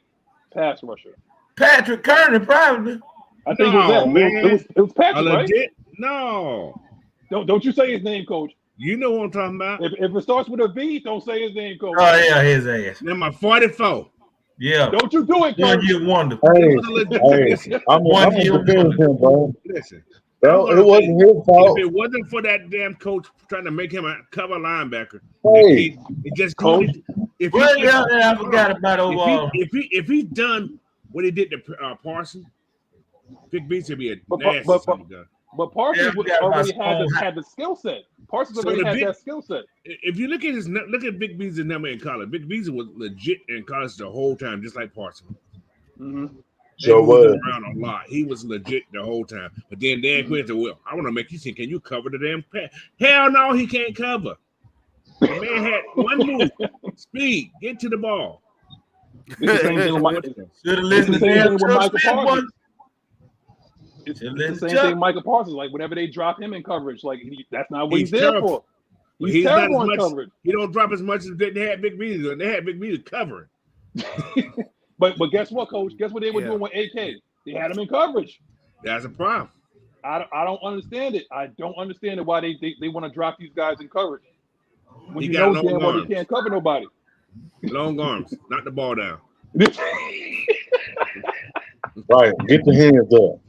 pass rusher? Patrick Kernan, probably. I think it was that. Man. It was Patrick, right? Legit? No. Don't you say his name, Coach. You know what I'm talking about. If it starts with a V, don't say his name, Coach. Oh yeah, his ass. Number 44. Yeah. Don't you do it, Coach. 1 year wonder. Hey, I'm One year defend him, bro. Listen. No, it wasn't his fault. If it wasn't for that damn coach trying to make him a cover linebacker, Hey, it just Coach. I forgot about overall. If he's done what he did to Parsons, Vic Beasley would be a nasty son of a gun. But Parsons already had the skill set. Parsons So already had that skill set. If you look at Vic Beasley's number in college, Vic Beasley was legit in college the whole time, just like Parsons. Mm-hmm. So He what? moved around a lot. He was legit the whole time. But then Dan Quinn said, "Well, I want to make you see. Can you cover the damn pass?" Hell no, he can't cover. The man had one move, speed, get to the ball. It's the same thing with Should have It's listened the to same damn thing with Chuck Michael Smith, boy. Parsons. It's Shoulda the listened same to Chuck. thing, Michael Parsons. Like whenever they drop him in coverage, that's not what he's there terrible. for. He's not terrible as in much. coverage. He don't drop as much as they had Big Beasley. They had Big Beasley covering. But guess what, Coach? Guess what they were doing with AK? They had him in coverage. That's a problem. I don't understand it. I don't understand it why they want to drop these guys in coverage when He you got know long damn well arms. they can't cover nobody. Long arms, knock the ball down. Right, get your hands up.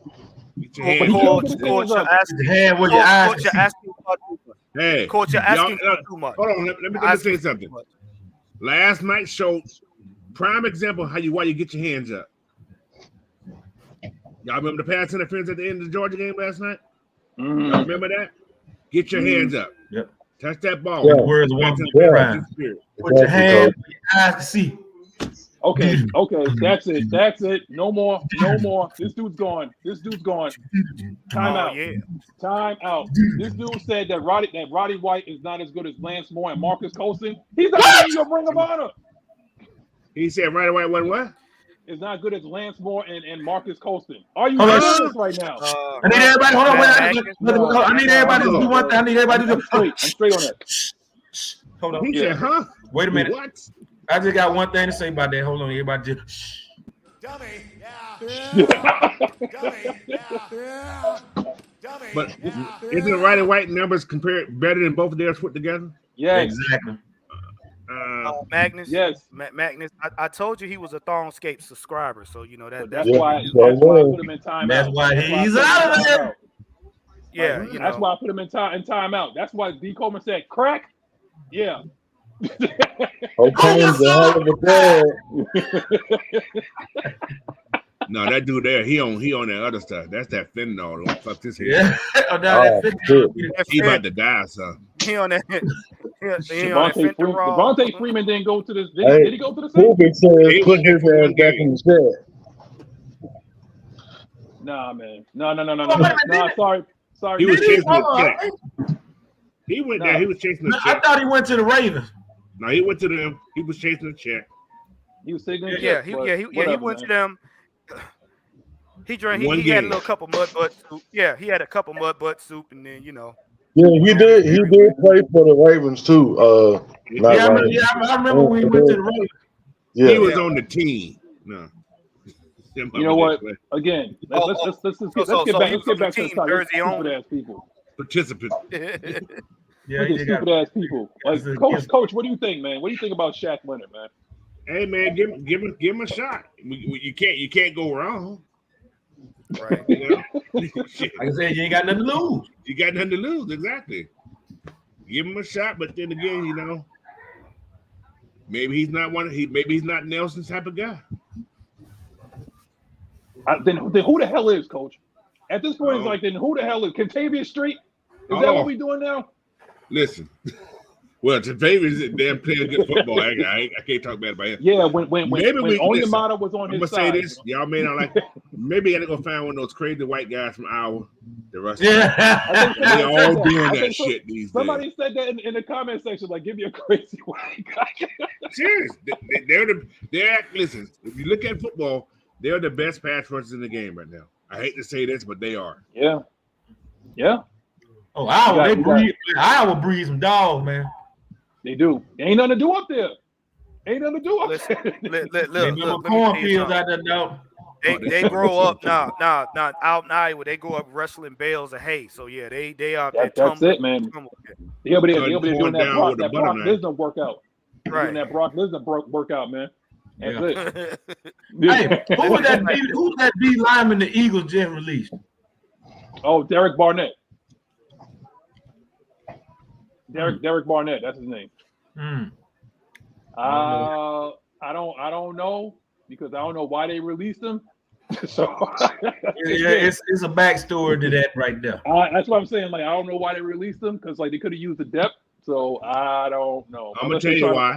Get your hands Coach, up. Coach, you're asking. Hand with your eyes. Coach, you're asking for too much. Hey, Coach, you're asking y'all, for too much. hold on, let me say something. Last night showed prime example why you get your hands up. Y'all remember the pass interference at the end of the Georgia game last night? Mm. Y'all remember that? Get your hands up. Yep. Touch that ball. Yeah. Words of one. Yeah. Put your hand with your eyes to see. Okay, that's it. No more. This dude's gone. Time out. Yeah. Time out. This dude said that Roddy White is not as good as Lance Moore and Marcus Colston. He's not in your Ring of Honor. He said right away, what? Is not good as Lance Moore and Marcus Colston. Are you Hold on. serious right now? I need everybody. Hold on. Wait. I need everybody to do one thing. I need everybody to do. I'm straight on that. Hold on. He said, huh? Wait a minute. What? I just got one thing to say about that. Hold on. Everybody just. Shh. Dummy. But isn't Roddy White numbers compared better than both of theirs put together? Yes. Exactly. Magnus. Yes. Magnus. I told you he was a Thornscape subscriber, so you know that. That's Yeah, why I so put him in timeout. That's why he's I put him out in of there. timeout. Yeah, Like, you that's know. why I put him in timeout. That's why D. Coleman said crack. Yeah. O'Connor's a hell of a player. No, that dude there, he on that other stuff. That's that fentanyl. Don't fuck this head. Yeah. Oh, no, Oh, that's shit. He about to die, son. He on that. He on that fentanyl. Devontae Freeman didn't go to this. Hey, Did he go to the same? Cooper said put his ass back in the shed. Nah, man. No. wait a minute, Nah, sorry. He was chasing Hold the on. check. He went there. He was chasing the No, I check. thought he went to the Ravens. No, he went to them. He was chasing the check. He was signaling. Yeah, he went to them. He drank. One He had a game. little couple mud butt soup. Yeah, he had a couple mud butt soup, and then Yeah, he did. He did play for the Ravens too. Not Yeah, Ravens. I remember when he went to the Ravens. Yeah. He was on the team. No. You know what? Again, let's get back to the top. Jersey on. Stupid ass people. Participant. Yeah, Look he at did got stupid ass people. Like, coach, what do you think, man? What do you think about Shaq Leonard, man? Hey man, give him a shot. You can't go wrong. Right. You know? Shit. Like I said, you ain't got nothing to lose. You got nothing to lose, exactly. Give him a shot, but then again, you know, maybe he's not maybe he's not Nelson's type of guy. Then who the hell is, Coach? At this point, it's like, then who the hell is Contavious Street? Is that what we doing now? Listen. Well, Contavious is damn playing good football. I can't talk bad about him. Yeah, when Onyemata was on his I'm side. gonna say this, y'all may not like. Maybe I gotta go find one of those crazy white guys from Iowa. The rest, Yeah, they all doing that shit these days. Somebody said that in the comment section, like, give me a crazy white guy. Serious, listen. If you look at football, they're the best pass rushers in the game right now. I hate to say this, but they are. Yeah. Oh, Iowa breeds some dogs, man. They do. Ain't nothing to do up there. Look, cornfields out there, dog. They grow up now out in Iowa. They grow up wrestling bales of hay. So yeah, they are. That's it, man. They'll be there doing that Brock Lesnar workout. Right. Doing that Brock Lesnar workout, man. That's it. Hey, who's that D lineman the Eagles just released? Oh, Derek Barnett. Derek Barnett, that's his name. I don't know because I don't know why they released him. So it's a backstory to that right there. That's what I'm saying. Like, I don't know why they released him because like they could have used the depth. So I don't know. I'm gonna tell you why.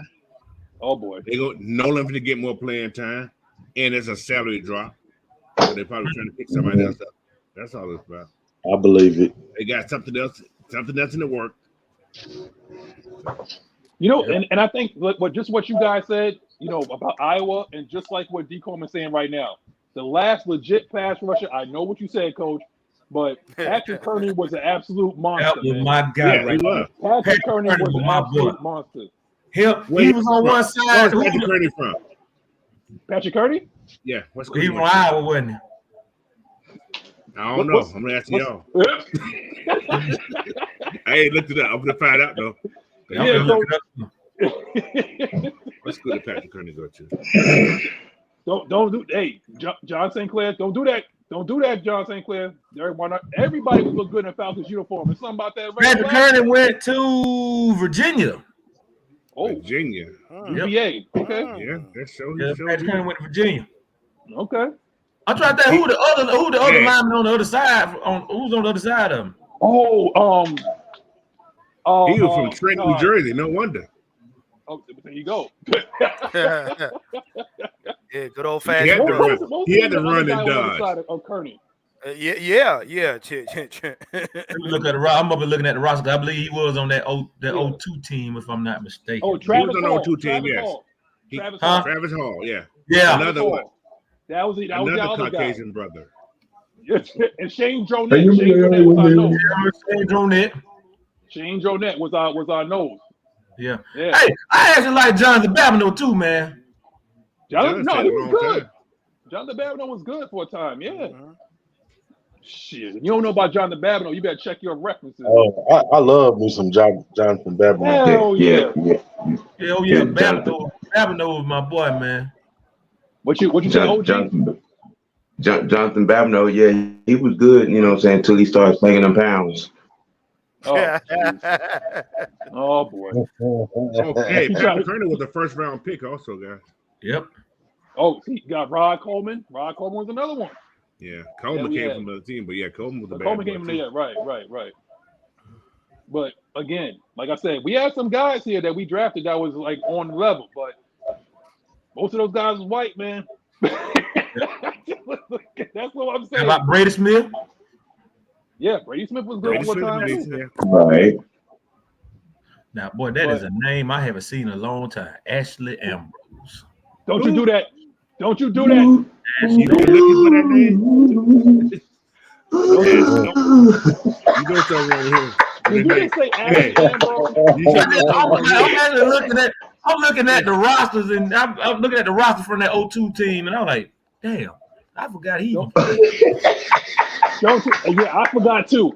Oh boy, they go Nolan to get more playing time, and it's a salary drop. So they're probably trying to pick somebody else up. That's all it's about. I believe it. They got something else in the work. You know, and I think what you guys said, you know, about Iowa, and just like what D. Coleman's saying right now, the last legit pass rusher. I know what you said, Coach, but Patrick Kearney was an absolute monster. That was my guy, right there. Patrick Kearney was an absolute monster. He was on one side. Where's Patrick Kearney from? Patrick Kearney? Yeah, he from Iowa, wasn't he? I don't know. I'm gonna ask y'all. I ain't looked it up. I'm gonna find out though. Let's go to Patrick Kearney go to. Don't do. Hey, John St. Clair, don't do that. Don't do that, John St. Clair. Everybody would look good in a Falcons uniform. There's something about that. Patrick Kearney went to Virginia. Oh, Virginia. UVA. Okay. Yeah, that's so. Patrick Kearney went to Virginia. Okay. I'm trying to think who the other lineman on the other side. Who's on the other side of him? He was from Trenton, New Jersey. No wonder. Oh, there you go. Yeah, good old fashioned. He had to run and dodge. Oh, Kearney. Yeah. Look at the. I'm up and looking at the roster. I believe he was on that 02 team, if I'm not mistaken. Oh, Travis he was on the 02 team. Yes. Travis Hall. Yeah. Another one. That was the other Caucasian guy. brother. And Shane Dronette. Shane Dronette was our nose. Yeah. Hey, I actually like Jonathan Babineau too, man. He was good. Jonathan Babineau was good for a time. Yeah. Shit, if you don't know about Jonathan Babineau, you better check your references. Oh, I love me some Jonathan Babineau. Hell yeah. Hell yeah. Babineau was my boy, man. What you say, OG? Jonathan Babineau, yeah, he was good, you know what I'm saying, until he started slinging them pounds. Oh boy. Okay, Patrick Kearney was the first round pick also, guys. Yep. Oh, he got Rod Coleman. Rod Coleman was another one. Yeah, Coleman came from the team, but yeah, Coleman was the bad Coleman came from there, right. But again, like I said, we had some guys here that we drafted that was like on the level, but most of those guys was white, man. That's what I'm saying. About Brady Smith? Yeah, Brady Smith was good one time too. Right. Now, boy, that is a name I haven't seen in a long time. Ashley Ambrose. Don't you do that. Don't you do that. You looking for that name? You go somewhere here. Did you just say Ashley Ambrose? I'm looking at the rosters, and I'm looking at the roster from that 02 team, and I'm like, damn, I forgot he. I forgot too.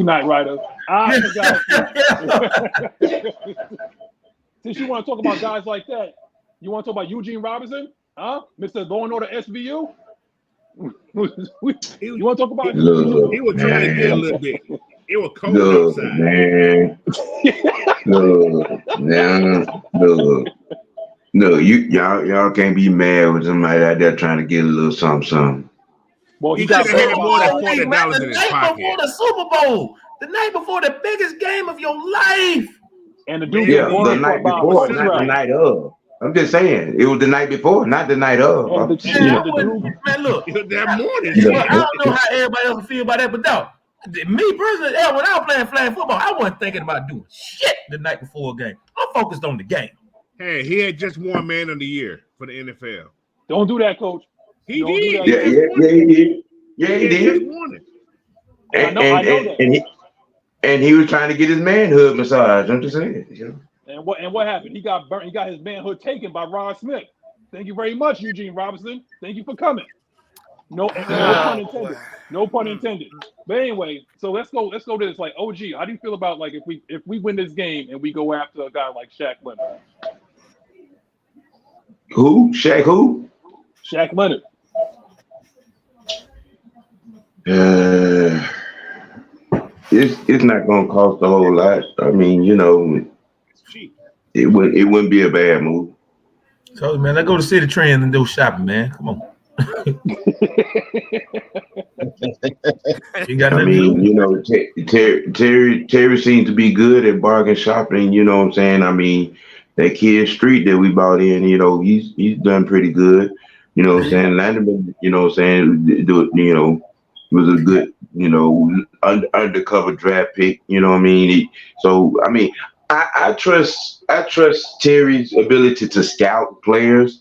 Knight Rider. I forgot too. Since you want to talk about guys like that, you want to talk about Eugene Robinson? Huh? Mr. Law and Order SVU? You want to talk about? Look, He was trying to get a little bit. It was cold look, outside. man. Look, now, look. No, y'all can't be mad with somebody out there trying to get a little something. Well, He got should have had more than Hey, man, $40 the in his night pocket. before the Super Bowl, the night before the biggest game of your life. And the dude Yeah, was the night before, not the night of. I'm just saying, it was the night before, not the night of. And the, Man, and the dude, man, look, It was that morning. well, I don't know how everybody else feel about that, but dog, me personally, when I was playing flag football, I wasn't thinking about doing shit the night before a game. I'm focused on the game. Hey, he had just won Man of the Year for the NFL. don't do that, coach. He Don't do did. that. Yeah, he did. Yeah, he He had just did. won it. I know that. And he was trying to get his manhood massage. I'm just saying. You know? And what happened? He got burnt. He got his manhood taken by Ron Smith. Thank you very much, Eugene Robinson. Thank you for coming. No pun intended. No pun intended. But anyway, so let's go to this. Like, OG, how do you feel about like if we win this game and we go after a guy like Shaq Leonard? Who? Shaq who? Shaq Leonard. It's not gonna cost a whole lot. I mean, you know, it wouldn't be a bad move. So man, let's go to City Trend and do shopping, man. Come on. You got I mean, you know, Terry seems to be good at bargain shopping. You know what I'm saying? I mean, that kid Street that we bought in, you know, he's done pretty good. You know what I'm saying? Landerman, you know what I'm saying? You know, was a good, you know, undercover draft pick. You know what I mean? So I mean, I trust Terry's ability to scout players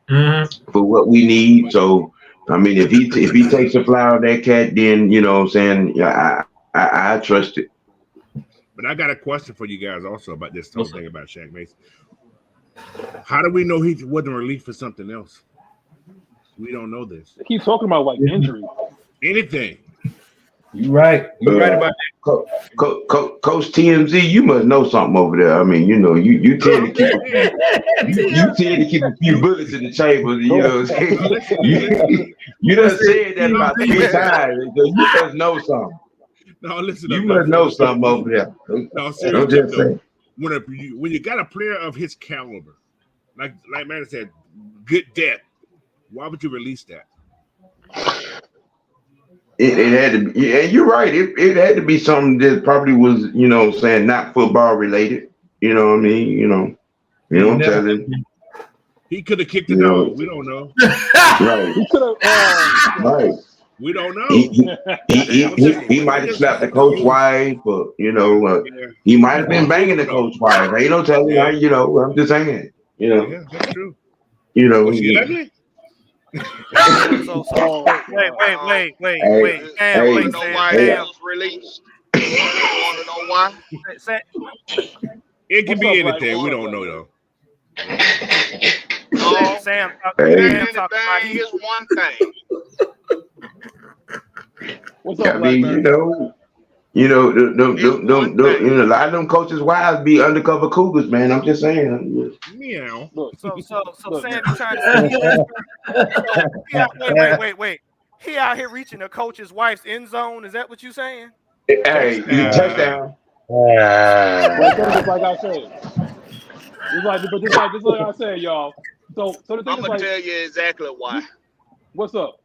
for what we need. So I mean, if he takes a fly on that cat, then you know what I'm saying, yeah, I trust it. But I got a question for you guys also about this whole thing about Shaq Mason. How do we know he wasn't released for something else? We don't know this. They keep talking about like injury. Anything. You right. You right about that. Coach TMZ, you must know something over there. I mean, you know, you tend to keep a few bullets in the chamber. You know what I'm saying? You done said that about 3 times. You must know something. No, listen. You must know something over there. No, seriously. I'm just saying. When you got a player of his caliber, like man said, good depth, why would you release that? It had to be, yeah, you're right. It had to be something that probably was, you know what I'm saying, not football related. You know what I mean? You know what I'm telling. He could have kicked it out. We don't know. Right. He could have. Right. We don't know. He might have slapped the coach wife, or you know, he might have been banging the coach wife. Ain't no telling. You know, I'm just saying. You know. Yeah, that's true. You know. Was she ugly? So wait. Hey, Wait, know why it was released? You want to know why? It can What's be up, anything. Black? We don't know though. No, Sam, anything is one thing. What's up, I mean, Blackburn? you know, a lot of them coaches' wives be undercover cougars, man. I'm just saying. Meow. Look, So look. Sam, you trying to say? Wait. He out here reaching the coach's wife's end zone. Is that what you saying? Hey, touchdown. But just like I said, just like I said, y'all. So the thing I'm is gonna like, tell you exactly why. what's up?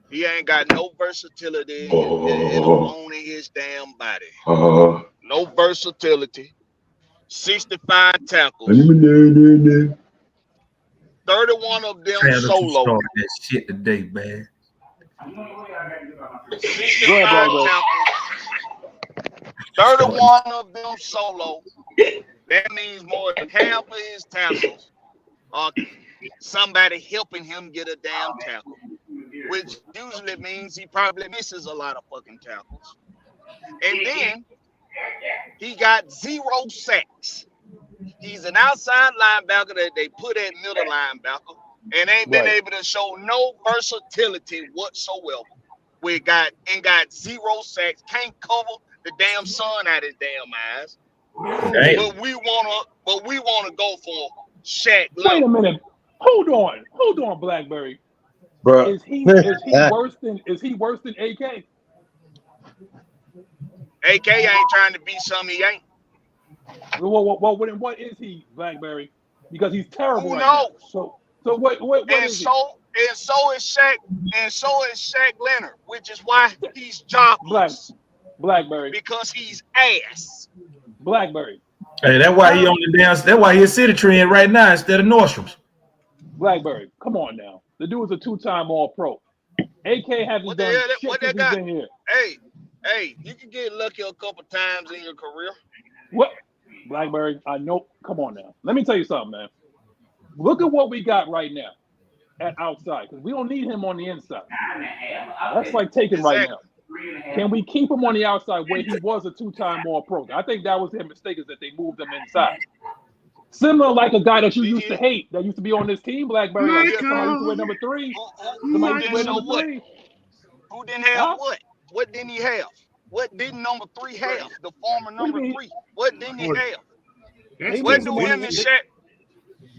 He ain't got no versatility alone in his damn body. No versatility. 65 tackles. 31 of them solo. That shit today, man. 65 tackles. 31 of them solo. That means more than half of his tackles are somebody helping him get a damn tackle, which usually means he probably misses a lot of fucking tackles. And then he got 0 sacks. He's an outside linebacker that they put at middle linebacker and ain't been able to show no versatility whatsoever. We got 0 sacks, can't cover the damn sun out his damn eyes. But we wanna go for Shaq Leonard. Wait a minute. Hold on, Blackberry. bro. Is he worse than AK? AK ain't trying to be something he ain't. Well, what is he, Blackberry? Because he's terrible. Who right now. knows? So what And is he? so is Shaq Leonard, which is why he's jobless. Blackberry. Because he's ass. Blackberry. Hey, that's why he on the down. That's why he's City Trend right now instead of Nordstrom's. Blackberry, come on now. The dude is a 2-time All-Pro. AK hasn't done shit since he's been here. Hey, you can get lucky a couple times in your career. What? Blackberry, I know. Come on now. Let me tell you something, man. Look at what we got right now at outside, because we don't need him on the inside. That's like taking right now. Can we keep him on the outside where he was a 2-time All-Pro? I think that was their mistake, is that they moved him inside. Similar like a guy that you used to hate, that used to be on this team, Blackberry. Somebody used to wear number 3. Somebody used to wear number 3. Who didn't have what? What didn't he have? What didn't number 3 have? The former number 3. What didn't he have? What do him and Shaq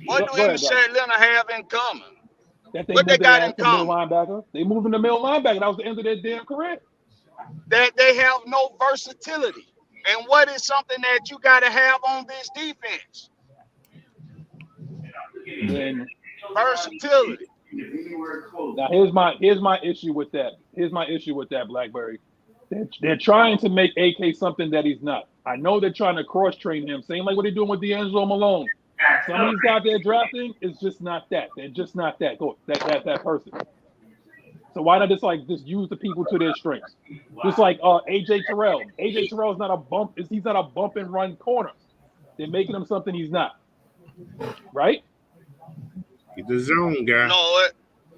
Leonard have in common? What they got in common? They moved him to middle linebacker. That was the end of their damn career. That they have no versatility. And what is something that you got to have on this defense? Then versatility. Now here's my issue with that. Here's my issue with that, Blackberry. They're trying to make AK something that he's not. I know they're trying to cross-train him, same like what they're doing with D'Angelo Malone. Some of these guys they're drafting is just not that. They're just not that. That person. So why not just use the people to their strengths? Just like AJ Terrell. AJ Terrell is not a bump. He's not a bump and run corner. They're making him something he's not. Right? He's the zone guy. No,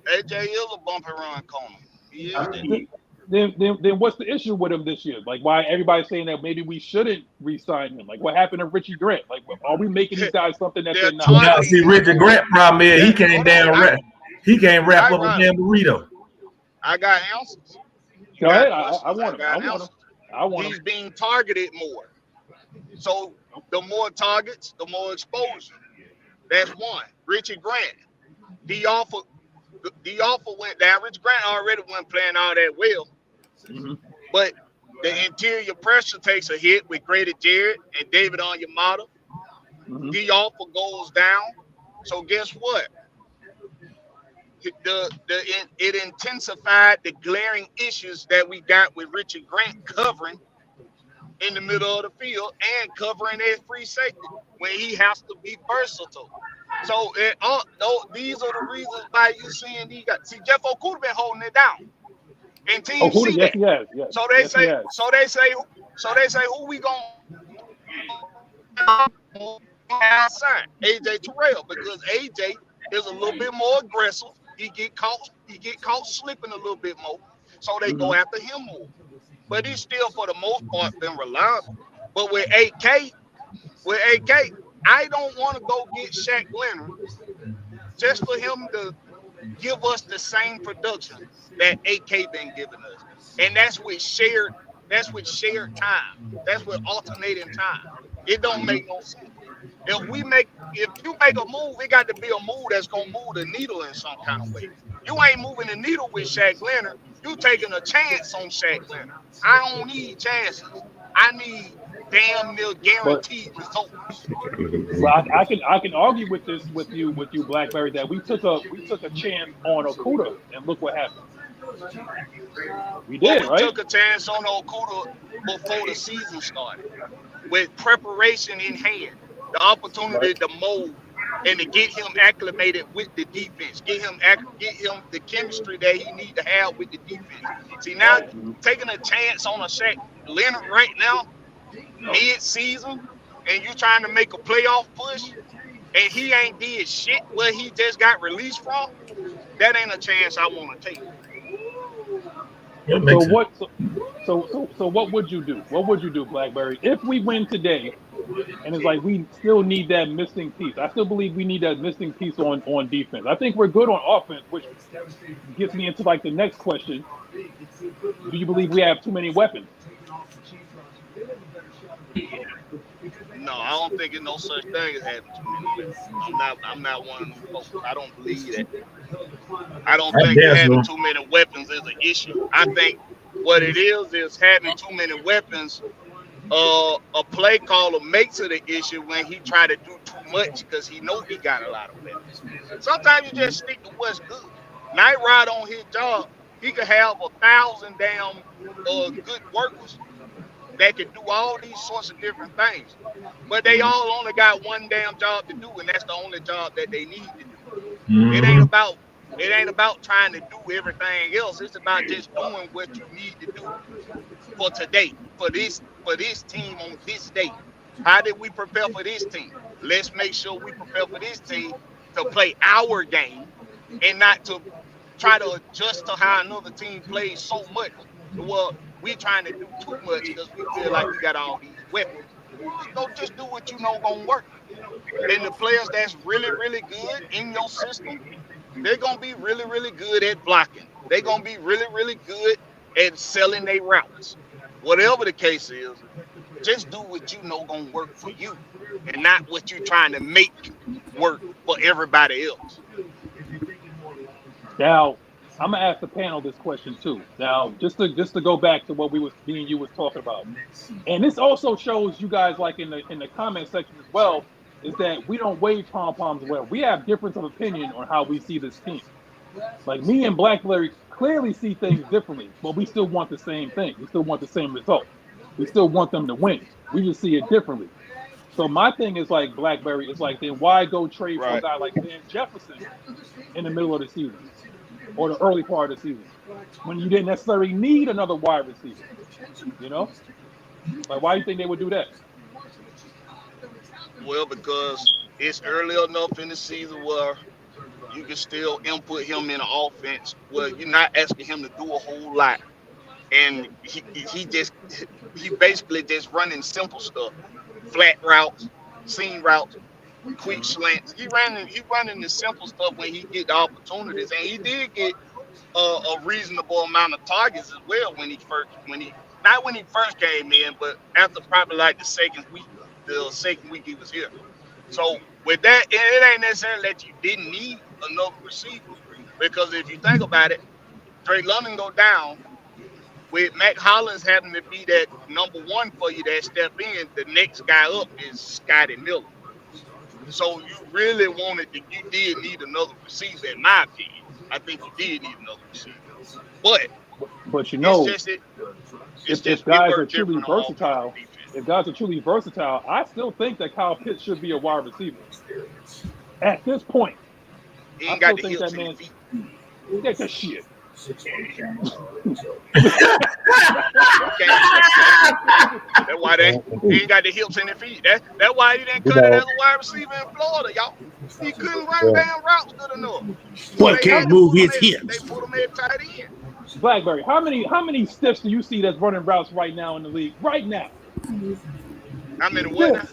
AJ is a bump and run corner. He is that. Then what's the issue with him this year? Like, why everybody's saying that maybe we shouldn't re-sign him? Like, what happened to Richie Grant? Like, are we making these guys something that they're not? Now, see, Richie Grant problem is he can't wrap up a damn burrito. I got answers. Go ahead. I want him. He's being targeted more. So the more targets, the more exposure. That's one. Richie Grant. The offer went down. Richie Grant already wasn't playing all that well. Mm-hmm. But the interior pressure takes a hit with Grady Jarrett and David Onyemata. Mm-hmm. The offer goes down. So guess what? It intensified the glaring issues that we got with Richard Grant covering in the middle of the field and covering that free safety when he has to be versatile. So these are the reasons why you're seeing these guys. See, Jeff Okudah been holding it down, and teams see that. Yes. So they say, who we gonna sign? AJ Terrell, because AJ is a little bit more aggressive. He get caught slipping a little bit more, so they go after him more. But he's still, for the most part, been reliable. But with AK, I don't want to go get Shaq Leonard just for him to give us the same production that AK been giving us, and that's with shared time. That's with alternating time. It don't make no sense. If you make a move, it got to be a move that's gonna move the needle in some kind of way. You ain't moving the needle with Shaq Leonard. You taking a chance on Shaq Leonard. I don't need chances. I need damn near guaranteed results. Well, I can argue with this with you, Blackberry, that we took a chance on Okudah, and look what happened. We did, right? We took a chance on Okudah before the season started, with preparation in hand, the opportunity to mold and to get him acclimated with the defense, get him the chemistry that he need to have with the defense. See, now taking a chance on a Shaq Leonard right now, mid-season, and you trying to make a playoff push, and he ain't did shit where he just got released from, that ain't a chance I want to take. So what would you do? What would you do, Blackberry, if we win today? And it's like we still need that missing piece. I still believe we need that missing piece on defense. I think we're good on offense, which gets me into like the next question. Do you believe we have too many weapons? No, I don't think it's no such thing as having too many weapons. I'm not one of them folks. I don't believe that. I don't think having too many weapons is an issue. I think what it is having too many weapons. A play caller makes it an issue when he try to do too much because he know he got a lot of weapons. Sometimes you just stick to what's good. Night Ride on his job, he could have 1,000 damn good workers that can do all these sorts of different things, but they all only got one damn job to do, and that's the only job that they need to do. It ain't about trying to do everything else. It's about just doing what you need to do for today, for this team on this day. How did we prepare for this team? Let's make sure we prepare for this team to play our game and not to try to adjust to how another team plays so much. Well, we're trying to do too much because we feel like we got all these weapons. So just do what you know gonna work. And the players that's really, really good in your system, they're gonna be really, really good at blocking. They're gonna be really, really good at selling their routes. Whatever the case is, just do what you know gonna work for you and not what you're trying to make work for everybody else. Now, I'm gonna ask the panel this question too. Now, just to go back to what me and you was talking about, and this also shows you guys, like in the comment section as well, is that we don't wave pom poms well. We have difference of opinion on how we see this team. Like me and Blackberry clearly see things differently, but we still want the same thing. We still want the same result. We still want them to win. We just see it differently. So my thing is like Blackberry is like, then why go trade for a guy like Van Jefferson in the middle of the season or the early part of the season when you didn't necessarily need another wide receiver? You know, like why do you think they would do that? Well, because it's early enough in the season where you can still input him in the offense. Well, you're not asking him to do a whole lot, and he basically just running simple stuff, flat routes, seam routes, quick slants. He running the simple stuff when he get the opportunities, and he did get a reasonable amount of targets as well when he first came in, but after probably like the second week he was here. So with that, it ain't necessarily that you didn't need another receiver, because if you think about it, Drake London go down with Mac Hollins having to be that number one for you that step in. The next guy up is Scotty Miller. So you really you did need another receiver, in my opinion. I think you did need another receiver, but you know, if guys are truly versatile. If guys are truly versatile, I still think that Kyle Pitts should be a wide receiver. At this point, he ain't got the hips in his feet. Get the shit. That's why he ain't got the hips in his feet. That's why he didn't cut it as a wide receiver in Florida, y'all. He couldn't run damn routes good enough. Boy can't move his hips. They put him at tight end. Blackberry, how many stiffs do you see that's running routes right now in the league? Right now. How many what?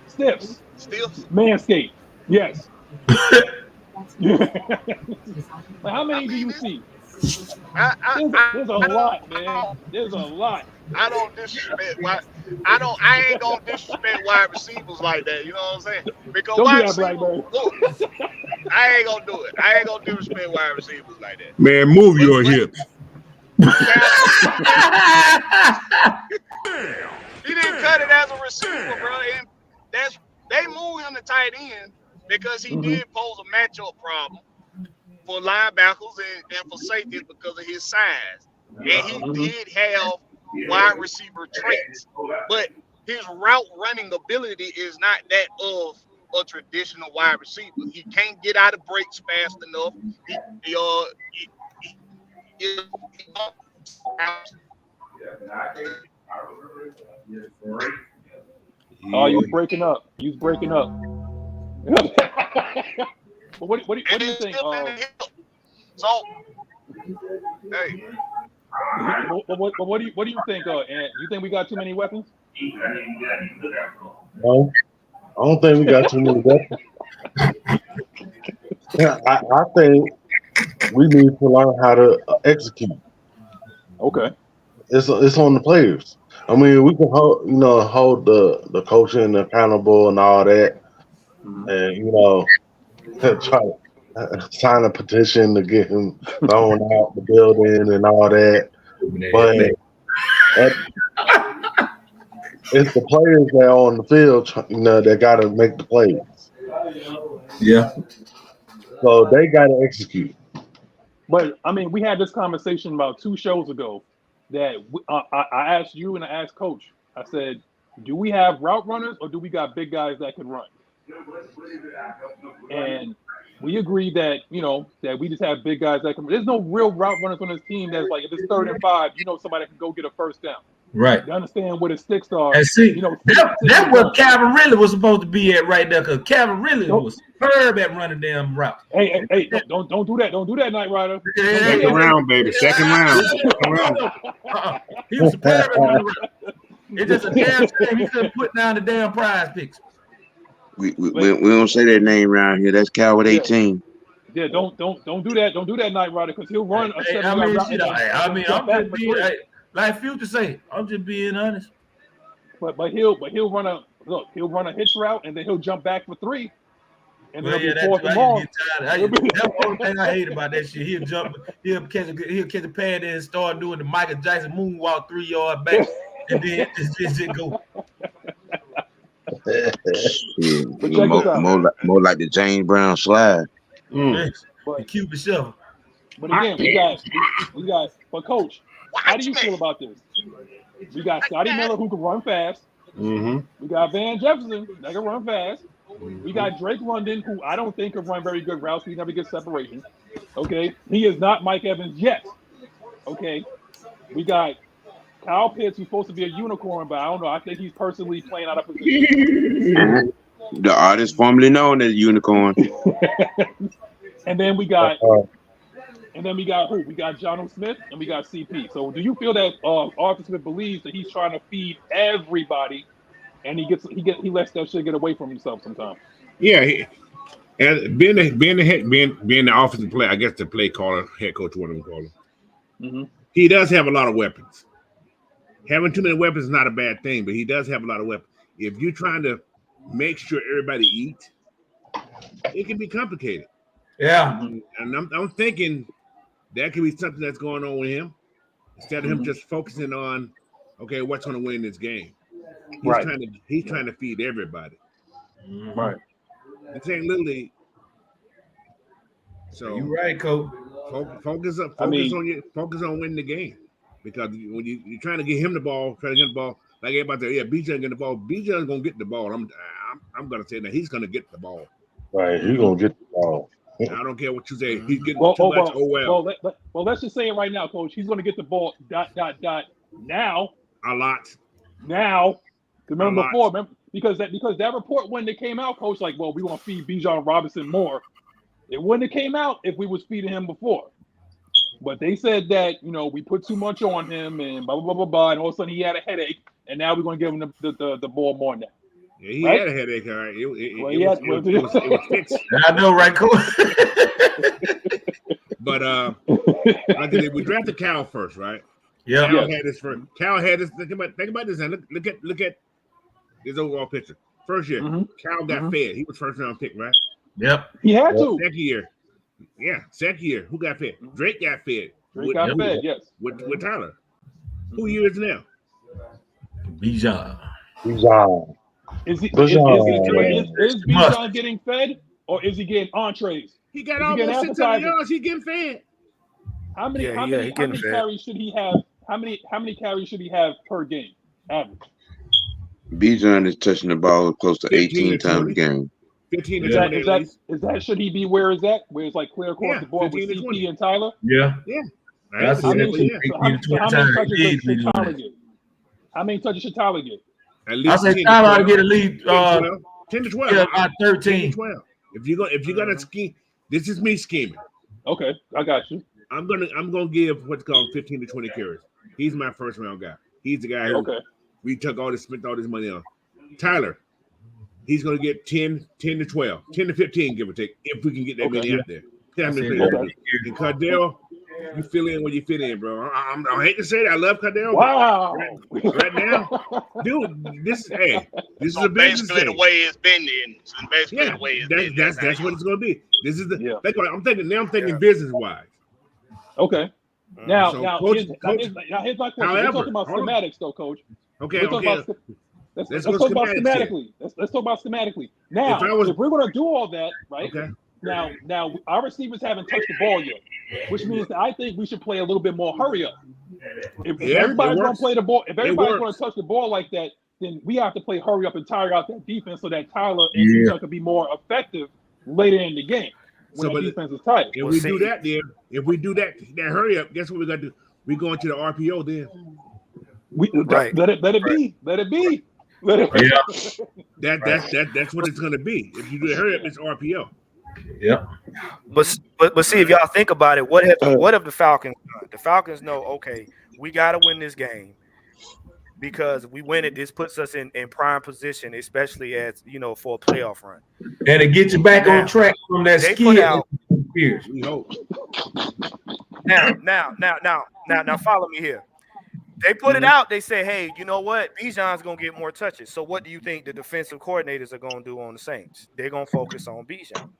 Stiffs. Stiffs? Manscaped. Yes. How many do you see? There's a lot, man. There's a lot. I don't disrespect I ain't gonna disrespect wide receivers like that. You know what I'm saying? Because don't wide do that, receivers, look, I ain't gonna do it. I ain't gonna disrespect wide receivers like that. Man, move your hips. He didn't cut it as a receiver, bro. And they moved him to tight end because he did pose a matchup problem for linebackers and for safeties because of his size. And he did have wide receiver traits, but his route running ability is not that of a traditional wide receiver. He can't get out of breaks fast enough. Oh, you breaking up. You breaking up. But what do you think? So, hey. What do you think? Ant? You think we got too many weapons? No, I don't think we got too many weapons. I think we need to learn how to execute. Okay. it's on the players. I mean, we can hold the coaching accountable and all that, and try to sign a petition to get him thrown out the building and all that. But it's the players that are on the field, that got to make the plays. Yeah. So they got to execute. But I mean, we had this conversation about 2 shows ago that I asked you and I asked Coach. I said, do we have route runners or do we got big guys that can run? And we agreed that that we just have big guys that can. There's no real route runners on this team. That's like if it's 3rd and 5, somebody can go get a first down. Right. You understand what his sticks are. And see, that's what Calvin really was supposed to be at right there, because Calvin really was superb at running damn routes. Hey, don't do that. Don't do that, Knight Rider. Second round, baby. Second round. He was superb at running routes. It's just a damn shame he couldn't put down the damn prize picks. We don't say that name around here. That's Coward 18. Yeah, don't do that. Don't do that, Knight Rider, because he'll run a 7-yard route. I'm just being like Future say. I'm just being honest. But he'll run a hitch route and then he'll jump back for 3. And then he'll be 4th and long. That's the only thing I hate about that shit. He'll catch a pad and start doing the Michael Jackson moonwalk 3 yard back, and then just go. More like the James Brown slide. The Cupid shuffle. But again, we got. But Coach, how do you feel about this? We got Scotty Miller who can run fast. We got Van Jefferson that can run fast. We got Drake London, who I don't think can run very good routes. He never gets separation. Okay, he is not Mike Evans yet. Okay, we got Kyle Pitts, who's supposed to be a unicorn, but I don't know. I think he's personally playing out of position. The artist formerly known as Unicorn. And then we got who? We got John Smith and we got CP. So do you feel that Arthur Smith believes that he's trying to feed everybody, and he lets that shit get away from himself sometimes? Yeah, and being the offensive player, I guess the play caller, head coach, whatever you call him. He does have a lot of weapons. Having too many weapons is not a bad thing, but he does have a lot of weapons. If you're trying to make sure everybody eats, it can be complicated. Yeah. And I'm thinking that could be something that's going on with him, instead of him just focusing on, okay, what's going to win this game. He's trying to feed everybody. Right. This ain't Little League. So you're right, Coach. Focus on winning the game, because when you're trying to get him the ball, like everybody said, BJ getting the ball. BJ's gonna get the ball. I'm gonna say that he's gonna get the ball. Right, he's gonna get the ball. I don't care what you say. He's getting too much. Well, let's just say it right now, Coach. He's gonna get the ball. ... Now. A lot. Now. Remember before, because that report when it came out, Coach, like, well, we want to feed Bijan Robinson more. It wouldn't have came out if we was feeding him before. But they said that, we put too much on him and blah, blah, blah, blah, and all of a sudden he had a headache, and now we're going to give him the ball more now. Yeah, he had a headache, all right. It was fixed. I know, right, cool. But we drafted Cal first, right? Yeah. Cal had this first. Cal had this. Think about this, and look at his overall picture. First year, Cal got fed. He was first round pick, right? Yep. He had to. Second year, who got fed? Drake got fed. Yes. With Tyler. Who year is now? Bijan. Is Bijan getting fed, or is he getting entrees? He got almost 600 yards. He getting fed. How many carries should he have? How many carries should he have per game average? Bijan is touching the ball close to 18 times a game. 15 to 20. Is that should he be where it's at? Where it's like clear across the board with CP and Tyler? Yeah. How many touches should Tyler get? I say Tyler ought to get at least 10 to 12. Yeah, 13. 10 to 12. If you're gonna scheme, this is me scheming. Okay, I got you. I'm gonna give what's called 15 to 20 carries. He's my first round guy. He's the guy who we spent all this money on. Tyler, he's gonna get 10 to 12, 10 to 15, give or take, if we can get that many out there. And Cardell, You fill in when you fit in, bro. I hate to say that. I love Cardell. Wow. Right now, dude, this is So a business basically thing. the way it's been then. So basically the way it's been. That's what it's gonna be. This is the. Yeah. I'm thinking business wise. Okay. Now, So, now, Coach, here's my question. We're talking about hold on. schematics, though, Coach. Okay. Let's talk about schematically. Let's talk about schematically. Now, if we're going to do all that, right? Okay. Now, our receivers haven't touched the ball yet, which means that I think we should play a little bit more hurry up. If everybody's going to play the ball, if everybody's going to touch the ball like that, then we have to play hurry up and tire out that defense so that Tyler and Bijan can be more effective later in the game when the defense is tight. If we do that, then that hurry up, guess what we got to do? We going to the RPO then. Let it be. That's what it's going to be. If you do the hurry up, it's RPO. Yep. But see, if y'all think about it, what have the Falcons done? The Falcons know, okay, we got to win this game because we win it. This puts us in prime position, especially as for a playoff run. And to get you back on track from that skid. Now, follow me here. They put it out. They say, hey, you know what? Bijan's going to get more touches. So what do you think the defensive coordinators are going to do on the Saints? They're going to focus on Bijan.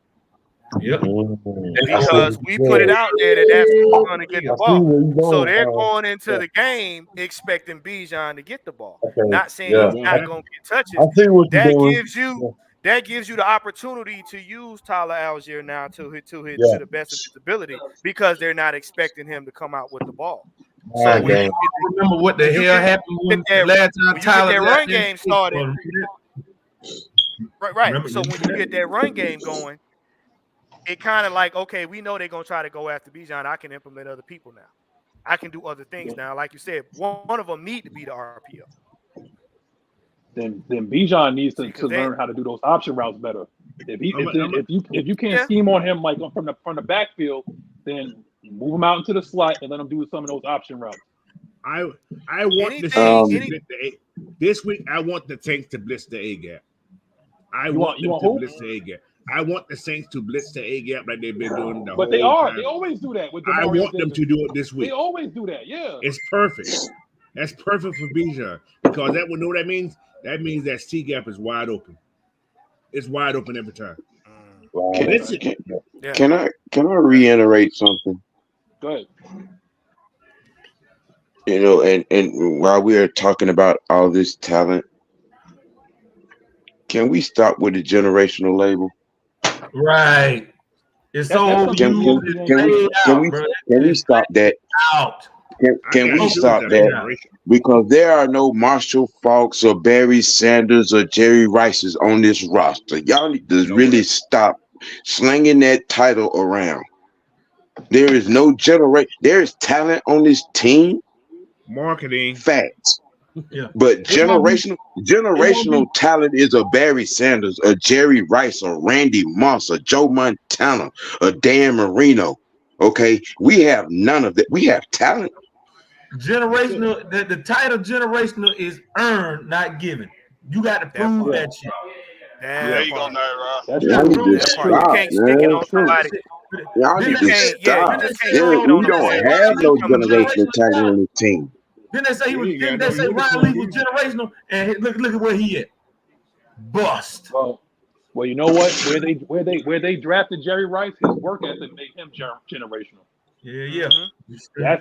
Yep. Because we put it out there that's who's going to get the ball. So they're going into the game expecting Bijan to get the ball. Not saying he's not going to get touches. That gives you the opportunity to use Tyler Algier now to the best of his ability because they're not expecting him to come out with the ball. So I remember what the hell happened when last time Tyler that run game started. Right. So when you get that run game going, it kind of like, okay, we know they're gonna try to go after Bijan. I can implement other people now. I can do other things now. Like you said, one of them need to be the RPO. Then Bijan needs to learn how to do those option routes better. If you can't scheme on him like from the backfield, then move him out into the slot and let him do some of those option routes. I want this week. I want the Saints to blitz the A gap. I want to blitz the A gap. I want the Saints to blitz the A gap like they've been doing the whole time. They are. They always do that. I want them to do it this week. They always do that. Yeah. It's perfect. That's perfect for Bijan because that would know what that means. That means that C gap is wide open. It's wide open every time. Can I reiterate something? Go ahead. And while we are talking about all this talent, can we stop with the generational label? Right. It's so can we stop that? Can we stop that? Because there are no Marshall Faulks or Barry Sanders or Jerry Rices on this roster. Y'all need to really stop slinging that title around. There is no generation. There is talent on this team. Marketing facts. Yeah. But generational talent is a Barry Sanders, a Jerry Rice, a Randy Moss, a Joe Montana, a Dan Marino. Okay, we have none of that. We have talent. Generational. The title generational is earned, not given. You got to prove that shit. There you go, Nerd. You can't stick it on somebody. Y'all need to stop. We don't have no generational talent on the team. Then they say Ryan Leaf was generational, and look at where he at. Bust. Well, you know what? Where they drafted Jerry Rice, his work ethic made him generational. Yeah.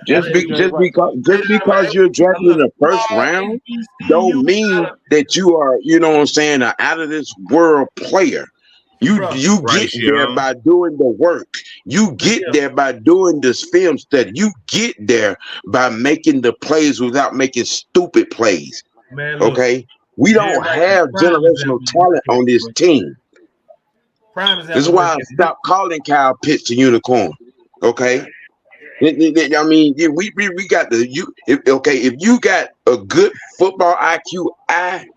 Just because you're drafted in the first round, don't mean that you are, an out of this world player. You get there by doing the work. You get there by doing this film study. You get there by making the plays without making stupid plays. Okay? We don't have generational talent on this team. This is why I stopped calling Kyle Pitts a unicorn. Okay? I mean, we got if you got a good football IQ,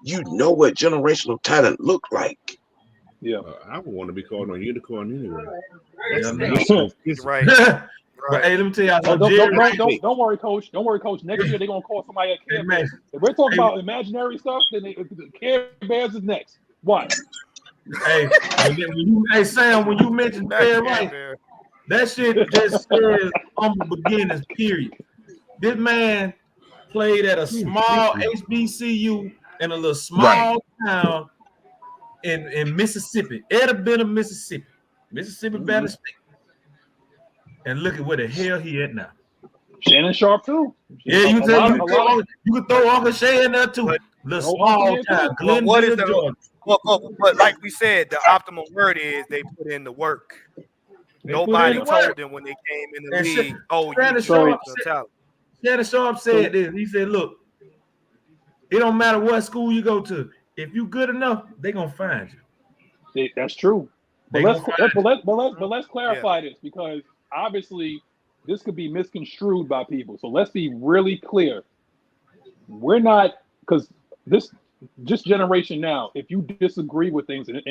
you know what generational talent look like. Yeah, I would want to be called a unicorn anyway. Right. But hey, let me tell y'all. Don't worry, Coach. Don't worry, Coach. Next year they're gonna call somebody a Care Bears. If we're talking about imaginary stuff, then the Care Bears is next. Why? Hey, Sam, when you mentioned Bear Rice, That shit just says humble beginnings, period. This man played at a small HBCU in a little small town in Mississippi, Edabina, Mississippi Valley State. And look at where the hell he at now. Shannon Sharp too. Yeah, you can throw Uncle Shay in there too. The small town, Glendale, Georgia. But like we said, the optimal word is they put in the work. Nobody told them when they came in the league, Shannon Sharp said this. He said, look, it don't matter what school you go to. If you good enough, they're going to find you. That's true. But let's clarify this, because obviously this could be misconstrued by people. So let's be really clear. We're not, because this generation now, if you disagree with things, and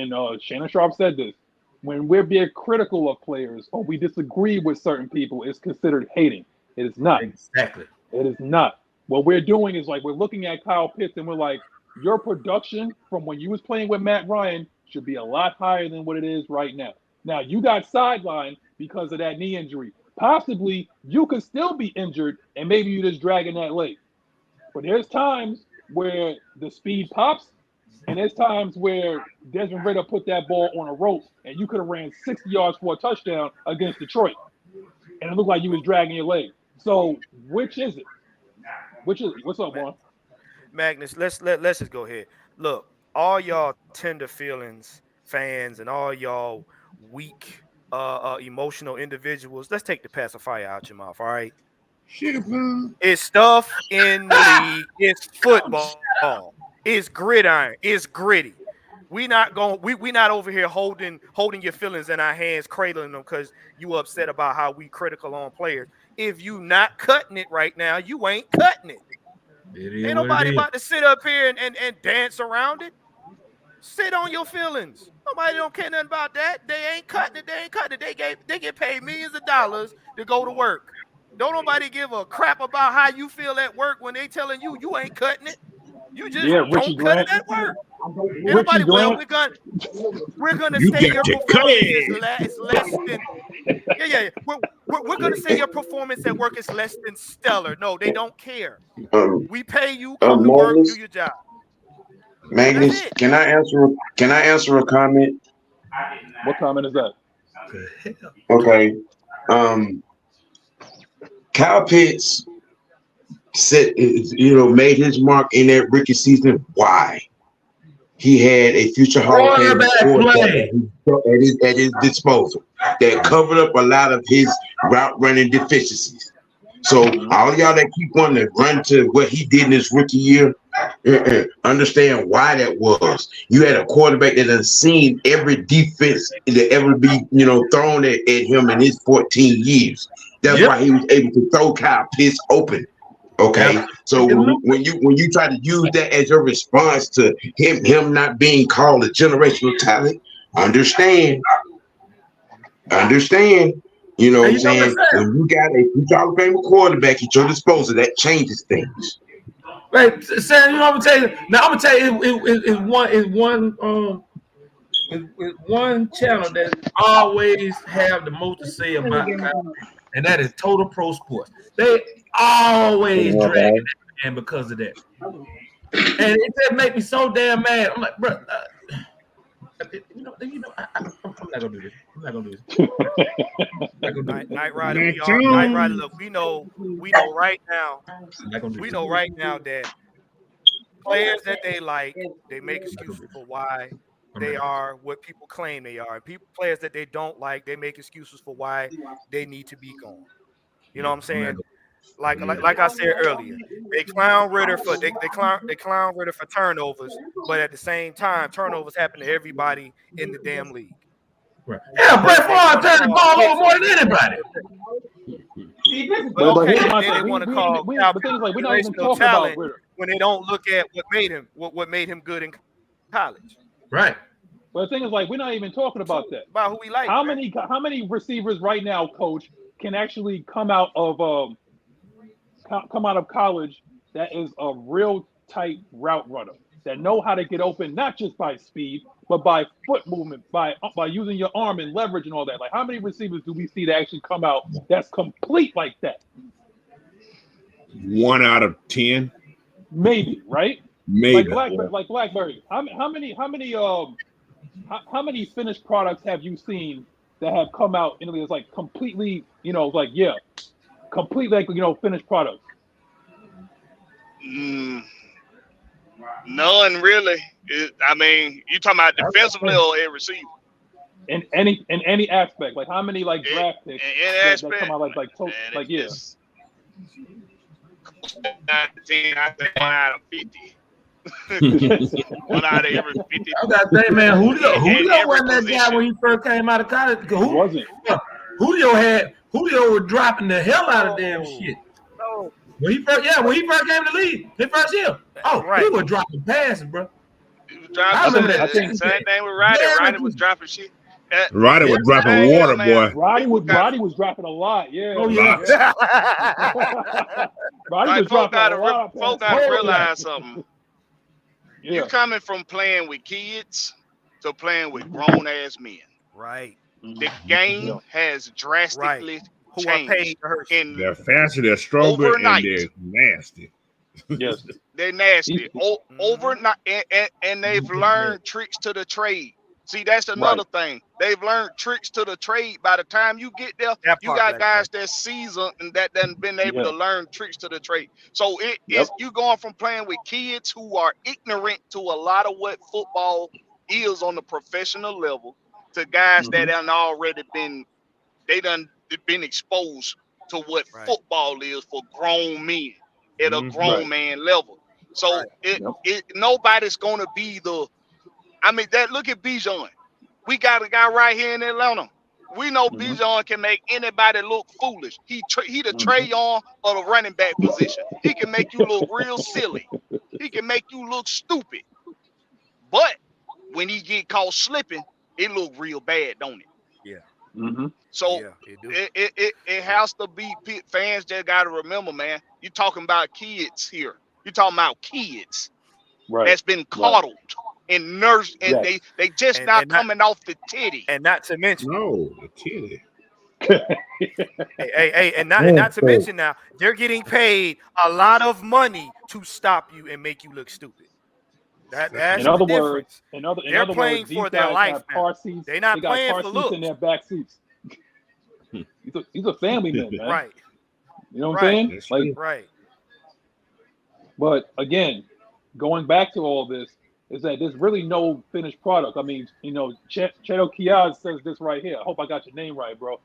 Shannon Sharp said this, when we're being critical of players or we disagree with certain people, it's considered hating. It is not. Exactly. It is not. What we're doing is like we're looking at Kyle Pitts and we're like, your production from when you was playing with Matt Ryan should be a lot higher than what it is right now. Now, you got sidelined because of that knee injury. Possibly you could still be injured and maybe you're just dragging that leg. But there's times where the speed pops, and there's times where Desmond Ridder put that ball on a rope and you could have ran 60 yards for a touchdown against Detroit. And it looked like you was dragging your leg. So which is it? What's up, Juan? Magnus, let's just go ahead. Look, all y'all tender feelings fans and all y'all weak emotional individuals, let's take the pacifier out your mouth, all right? It's stuff in the league. It's football. It's gridiron. It's gritty. We not over here holding your feelings in our hands, cradling them because you upset about how we critical on players. If you not cutting it right now, you ain't cutting it. Ain't nobody about to sit up here and dance around it. Sit on your feelings. Nobody don't care nothing about that. They ain't cutting it. They get paid millions of dollars to go to work. Don't nobody give a crap about how you feel at work when they telling you ain't cutting it. You just don't cut it at work. Everybody, well, we're gonna say your performance is less than We're gonna say your performance at work is less than stellar. No, they don't care. We pay you, come to work, do your job. Magnus, can I answer a comment? What comment is that? Okay. Kyle Pitts said, made his mark in that rookie season. Why? He had a future Hall of Fame at his disposal that covered up a lot of his route running deficiencies. So all y'all that keep wanting to run to what he did in his rookie year, understand why that was. You had a quarterback that has seen every defense that ever be, thrown at him in his 14 years. That's why he was able to throw Kyle Pitts open. Okay, so when you try to use that as your response to him not being called a generational talent, understand. You know what I'm saying? When you got a Hall of Fame quarterback at your disposal, that changes things. Right, Sam. I'm gonna tell you. Now I'm gonna tell you, it's one channel that always have the most to say about Kyle, and that is Total Pro Sports. They always drag that man because of that, and it just make me so damn mad. I'm like, bro, I'm not gonna do this. Night Rider, look, we know right now that players that they like, they make excuses for why they are what people claim they are. Players that they don't like, they make excuses for why they need to be gone. You know what I'm saying? Like I said earlier, they clown Ridder for turnovers, but at the same time, turnovers happen to everybody in the damn league. Right. Yeah, Brett Favre turned the ball over more than anybody. But okay, then they want to call generational talent when they don't look at what made him good in college. Right. But the thing is, like, we're not even talking about that. About who we like. How many receivers right now, Coach, can actually come out of college that is a real tight route runner? that know how to get open, not just by speed, but by foot movement, by using your arm and leverage and all that. Like, how many receivers do we see that actually come out that's complete like that? 1 out of 10, maybe, right? Maybe. Like Blackberry. How many finished products have you seen that have come out and it's like completely, completely like finished products? None really. I mean, you talking about defensively or a receiver? In any aspect, like how many like draft picks that come out like yeah. 10, I think 1 out of 50. 1 out of every 50. I got to say, man, Julio wasn't that guy when he first came out of college. Who wasn't? Julio was dropping the hell out of damn shit. When he first came to the league, his first year. Oh, right. He was dropping passes, bro. He was dropping. I think same thing with Roddy. Roddy was dropping shit. Roddy was dropping water, boy. Roddy was dropping a lot. Yeah. Oh yeah. Roddy was dropping a lot. Folks gotta realize something. Yeah. You're coming from playing with kids to playing with grown ass men. Right. The game has drastically changed. They're faster, they're stronger, overnight. And they're nasty. Yes. They're nasty. Overnight, and they've learned tricks to the trade. See, that's another thing. They've learned tricks to the trade. By the time you get there, you got guys that's seasoned and that done been able to learn tricks to the trade. So it's you going from playing with kids who are ignorant to a lot of what football is on the professional level to guys that done already been exposed to what football is for grown men at a grown man level. So nobody's gonna be the. I mean, look at Bijan. We got a guy right here in Atlanta. We know Bijan can make anybody look foolish. He the Trey Young or the running back position. He can make you look real silly. He can make you look stupid. But when he get caught slipping, it look real bad, don't it? Yeah. Mm-hmm. So it has to be fans that got to remember, man. You talking about kids here. You talking about kids that's been coddled. And nursed, and they just not coming off the titty. And not to mention, the titty. and not to mention now, they're getting paid a lot of money to stop you and make you look stupid. That's in other the words, difference. They're playing for their life. They're not playing for looks. In their back seats. He's a family man, man. Right. You know what I'm saying? Right. But going back to all this, is that there's really no finished product. I mean, Cheto Kiaz says this right here. I hope I got your name right, bro.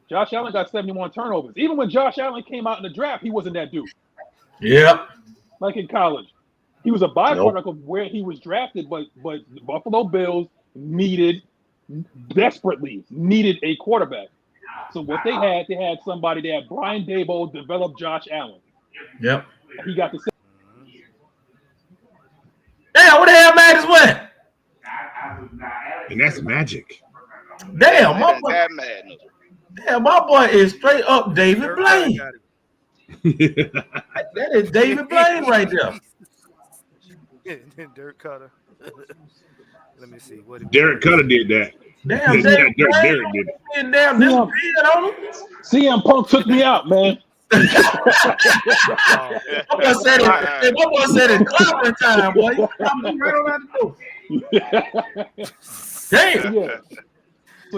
Josh Allen got 71 turnovers. Even when Josh Allen came out in the draft, he wasn't that dude. Yep. Like in college. He was a byproduct of where he was drafted, but the Buffalo Bills desperately needed a quarterback. So what they had somebody, they had Brian Daboll develop Josh Allen. Yep. He got the same. Damn, where the hell Madness went? And that's magic. Damn, my boy is straight up David Blaine. That is David Blaine right there. Dirk Cutter. Let me see. Derek Cutter did that. Damn, Derek did it. Damn, CM Punk took me out, man. My boy said it clobbering time, boy. I'm right around the door.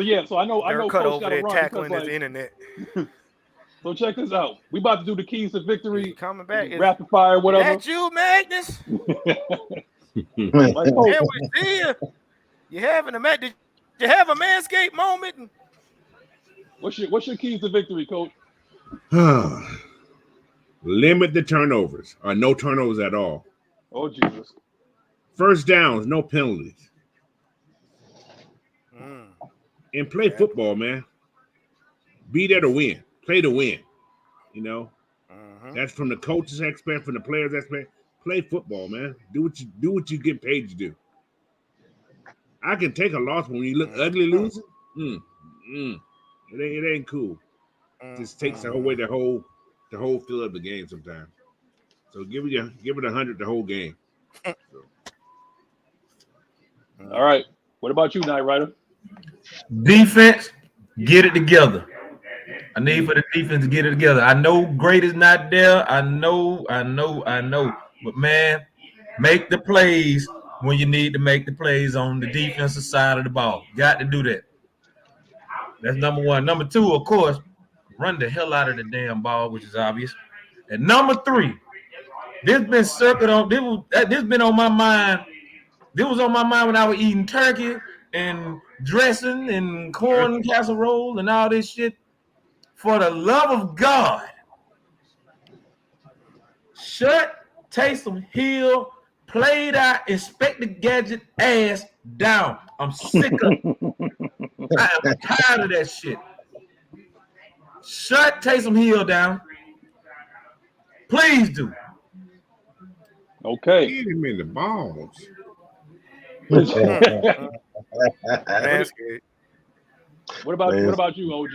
Damn. So I know Coach over got there tackling his internet. So check this out. We about to do the keys to victory. Coming back. Rapid fire, whatever. That's you, Magnus. You having did you have a Manscaped moment? What's your keys to victory, Coach? Limit the turnovers or no turnovers at all. Oh, Jesus. First downs, no penalties. And play football, man. Be there to win. Play to win. That's from the coaches' aspect, from the players' aspect. Play football, man. Do what you get paid to do. I can take a loss when you look ugly losing. It ain't cool. Just takes away the whole feel of the game sometimes. So give it 100 the whole game. All right. What about you, Knight Rider? Defense, get it together. I need for the defense to get it together. I know great is not there. I know. But man, make the plays when you need to make the plays on the defensive side of the ball. Got to do that. That's number one. Number two, of course, run the hell out of the damn ball, which is obvious. And number three, this been circled on. This been on my mind. This was on my mind when I was eating turkey and dressing and corn casserole and all this shit. For the love of God, shut Taysom Hill, played out, Inspector Gadget ass down. I'm sick of it. I am tired of that shit. Shut Taysom Hill down. Please do. Okay. Hit him in the balls. What about you, OG?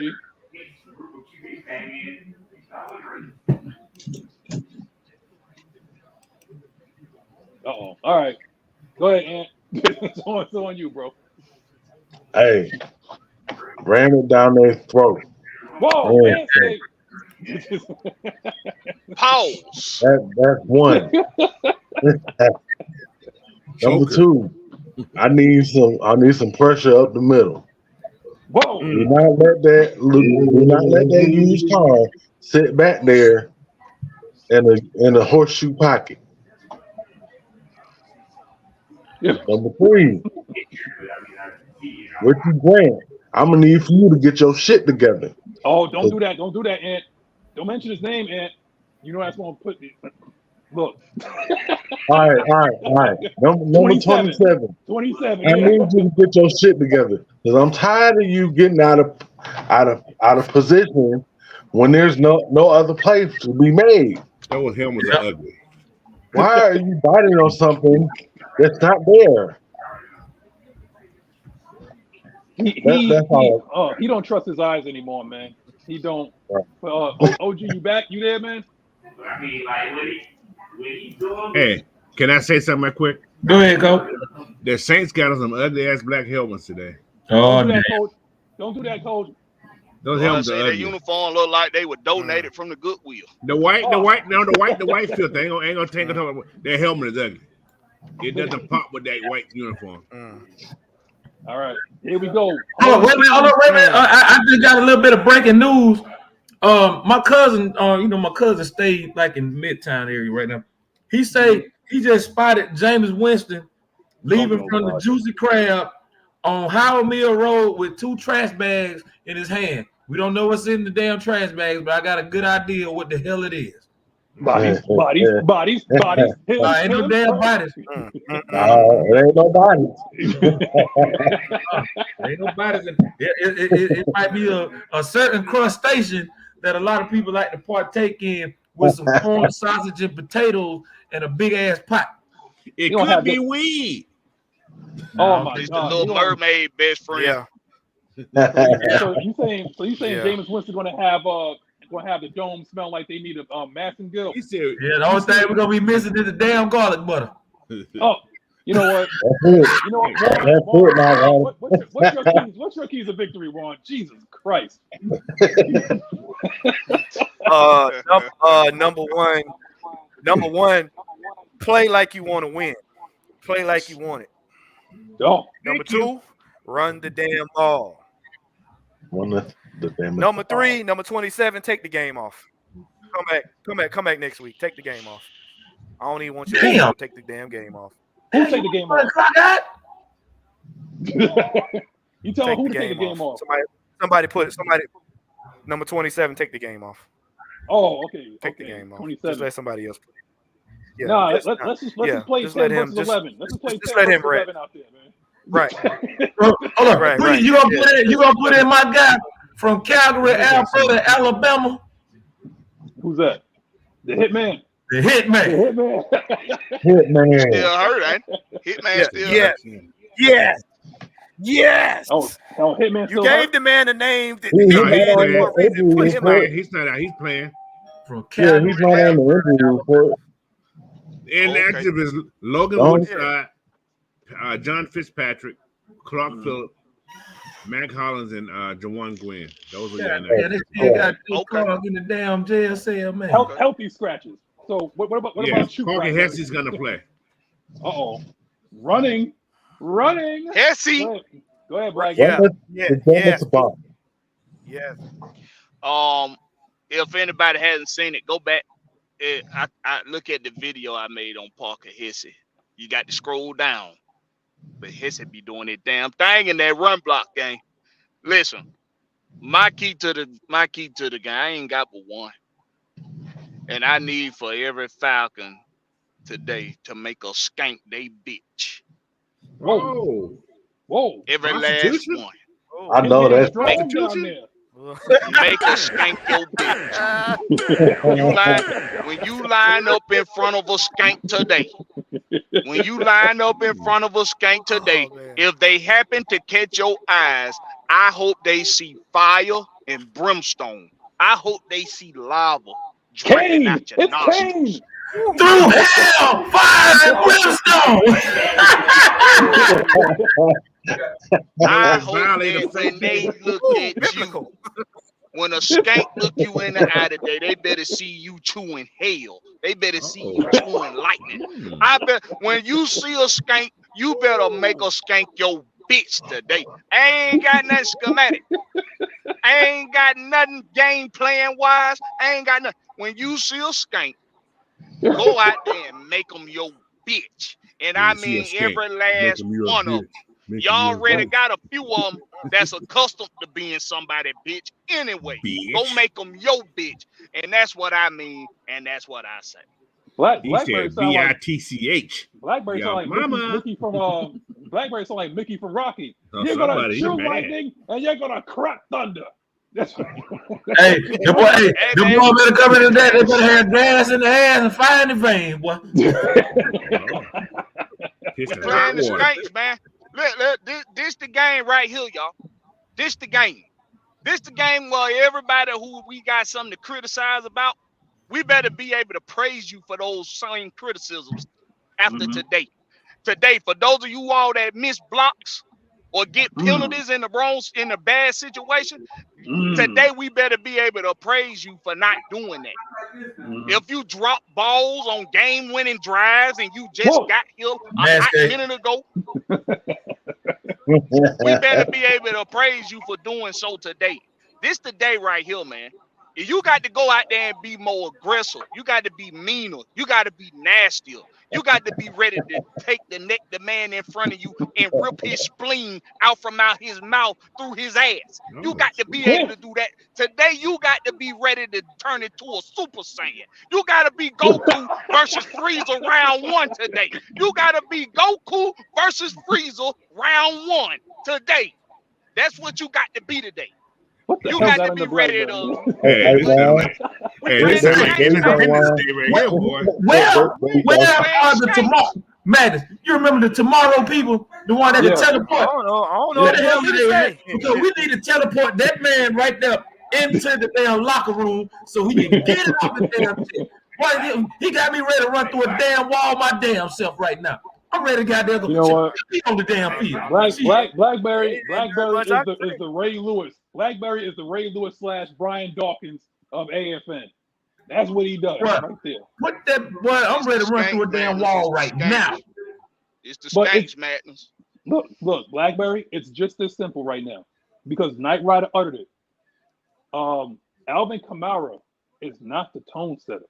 Uh-oh. All right. Go ahead, Ant. It's on you, bro. Hey, ram it down their throat. Whoa, man. Pause. That's one. Number two, I need some pressure up the middle. Whoa. Do not let that used car sit back there in a horseshoe pocket. Yeah. Number three, Ricky Grant, I'm gonna need for you to get your shit together. Oh, don't do that. Don't do that, Ant. Don't mention his name, Ant. You know that's gonna put me. Look. All right. Number 27. 27. I need you to get your shit together because I'm tired of you getting out of position when there's no other play to be made. Those helmets are ugly. Why are you biting on something that's not there? He don't trust his eyes anymore, man. He don't. OG, you back? You there, man? Hey, can I say something right quick? Go ahead, go. The Saints got some ugly ass black helmets today. Oh, don't do that, coach. Those helmets are Their ugly. uniform look like they were donated from the Goodwill. The white filter. Ain't gonna take it. Their helmet is ugly. It doesn't pop with that white uniform. All right, here we go. Hold on, wait a minute. I just got a little bit of breaking news. My cousin, my cousin stayed like in Midtown area right now. He said he just spotted Jameis Winston leaving from the Juicy Crab on Howard Mill Road with 2 trash bags in his hand. We don't know what's in the damn trash bags, but I got a good idea what the hell it is. Bodies. Ain't no damn bodies. It ain't no bodies. Ain't no bodies. It might be a certain crustacean that a lot of people like to partake in with some corn, sausage, and potatoes and a big ass pot. It could be weed. Oh my It's God! the Little Mermaid best friend. Yeah. So you saying Jameis Winston gonna have the dome smell like they need a masking gill? He said, The only thing we're gonna be missing is the damn garlic butter. Oh, you know what? You know what? What's your keys of victory, Ron? Jesus Christ! Number one, play like you want to win. Play like you want it. Oh, number two, run the damn ball. Number three, number 27, take the game off. Come back next week. Take the game off. I don't even want you to take the damn game off. Who take the game off? You tell me who to take the game off. Somebody number 27, take the game off. Oh, okay. Take the game off. 27. Just let somebody else play. Yeah, nah, let's just play 10 versus 11. Let's just play 10 versus 11 out there, man. Right. Hold on. Right. You gonna put in my guy from Calgary, Alberta, Alabama. Who's that? The Hitman. The Hitman. Hitman. Still hurt, ain't it? Hitman still hurt. Yes. Oh, Hitman. You gave the man a name. He's not out. He's playing. From Calgary. He's not on the injury report. Inactive is Logan Woodside, John Fitzpatrick, Clark Phillip, Mac Hollins, and Jawan Gwynn. Those are your names. Yeah, they still got Clark in the damn jail cell, man. Healthy scratches. So what about you? Clark and Hesse's gonna play. Running. Hesse. Go ahead, Black. Yeah. If anybody hasn't seen it, go back. I look at the video I made on Parker Hesse. You got to scroll down, but Hesse be doing that damn thing in that run block game. Listen, my key to the game, I ain't got but one, and I need for every Falcon today to make a skank they bitch. Whoa! Every last one. I know that's Make a skank your bitch. When you line up in front of a skank today, if they happen to catch your eyes, I hope they see fire and brimstone. I hope they see lava draining out your nostrils. Through hell, fire and brimstone. I hope that when they look at you, when a skank look you in the eye today, they better see you chewing hell. They better see you chewing lightning. I bet when you see a skank, you better make a skank your bitch today. I ain't got nothing schematic. I ain't got nothing game plan wise. I ain't got nothing. When you see a skank, go out there and make them your bitch. And I mean every last one of them. Y'all already got a few of them that's accustomed to being somebody bitch anyway. Go make them your bitch. And that's what I mean, and that's what I say. Blackberry sound like BITCH. Blackberry sound like Mickey from Blackberry sound like Mickey from Rocky. You're gonna shoot lightning and you're gonna crack thunder. That's right. Hey, the boy better come in today. They better have gas in the ass and fire in the vein, boy. Playing the skanks, man. Look, this the game right here, y'all. This the game. This the game where everybody who we got something to criticize about, we better be able to praise you for those same criticisms after today. Today, for those of you all that miss blocks or get penalties in the bad situation, today we better be able to praise you for not doing that. If you drop balls on game-winning drives and you just got here a hot minute ago, we better be able to praise you for doing so today. This the day right here, man. You got to go out there and be more aggressive. You got to be meaner. You got to be nastier. You got to be ready to take the man in front of you and rip his spleen out from out his mouth through his ass. You got to be able to do that. Today, you got to be ready to turn it to a Super Saiyan. You got to be Goku versus Frieza round 1 today. You got to be Goku versus Frieza round 1 today. That's what you got to be today. You got to be ready to. This is like Independence Day right here, boy. Where are the tomorrow? Madness. You remember the tomorrow people? The one that teleport? I don't know. Where the hell are they? Because we need to teleport that man right there into the damn locker room so he can get off the damn shit. Boy, he got me ready to run through a damn wall my damn self right now. I'm ready to goddamn go on the damn field. Blackberry is the Ray Lewis. Blackberry is the Ray Lewis / Brian Dawkins of AFN. That's what he does right there. What that boy? I'm ready to run through a damn wall right now. It's the Skanks madness. Look, Blackberry. It's just this simple right now because Knight Rider uttered it. Alvin Kamara is not the tone setter.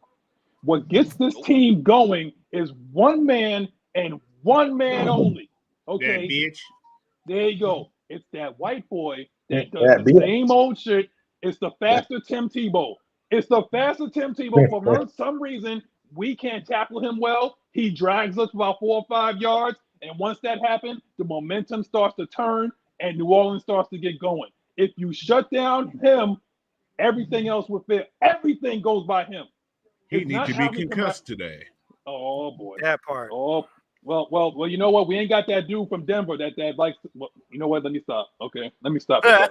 What gets this team going is one man and one man only. Okay, that bitch. There you go. It's that white boy that does the same old shit. It's the faster Tim Tebow. It's the faster Tim Tebow. For some reason, we can't tackle him well. He drags us about 4 or 5 yards. And once that happens, the momentum starts to turn and New Orleans starts to get going. If you shut down him, everything else will fit. Everything goes by him. He needs to be concussed today. Oh, boy. That part. Oh, well, you know what? We ain't got that dude from Denver that likes. Well, you know what? Let me stop. Okay, let me stop. Don't do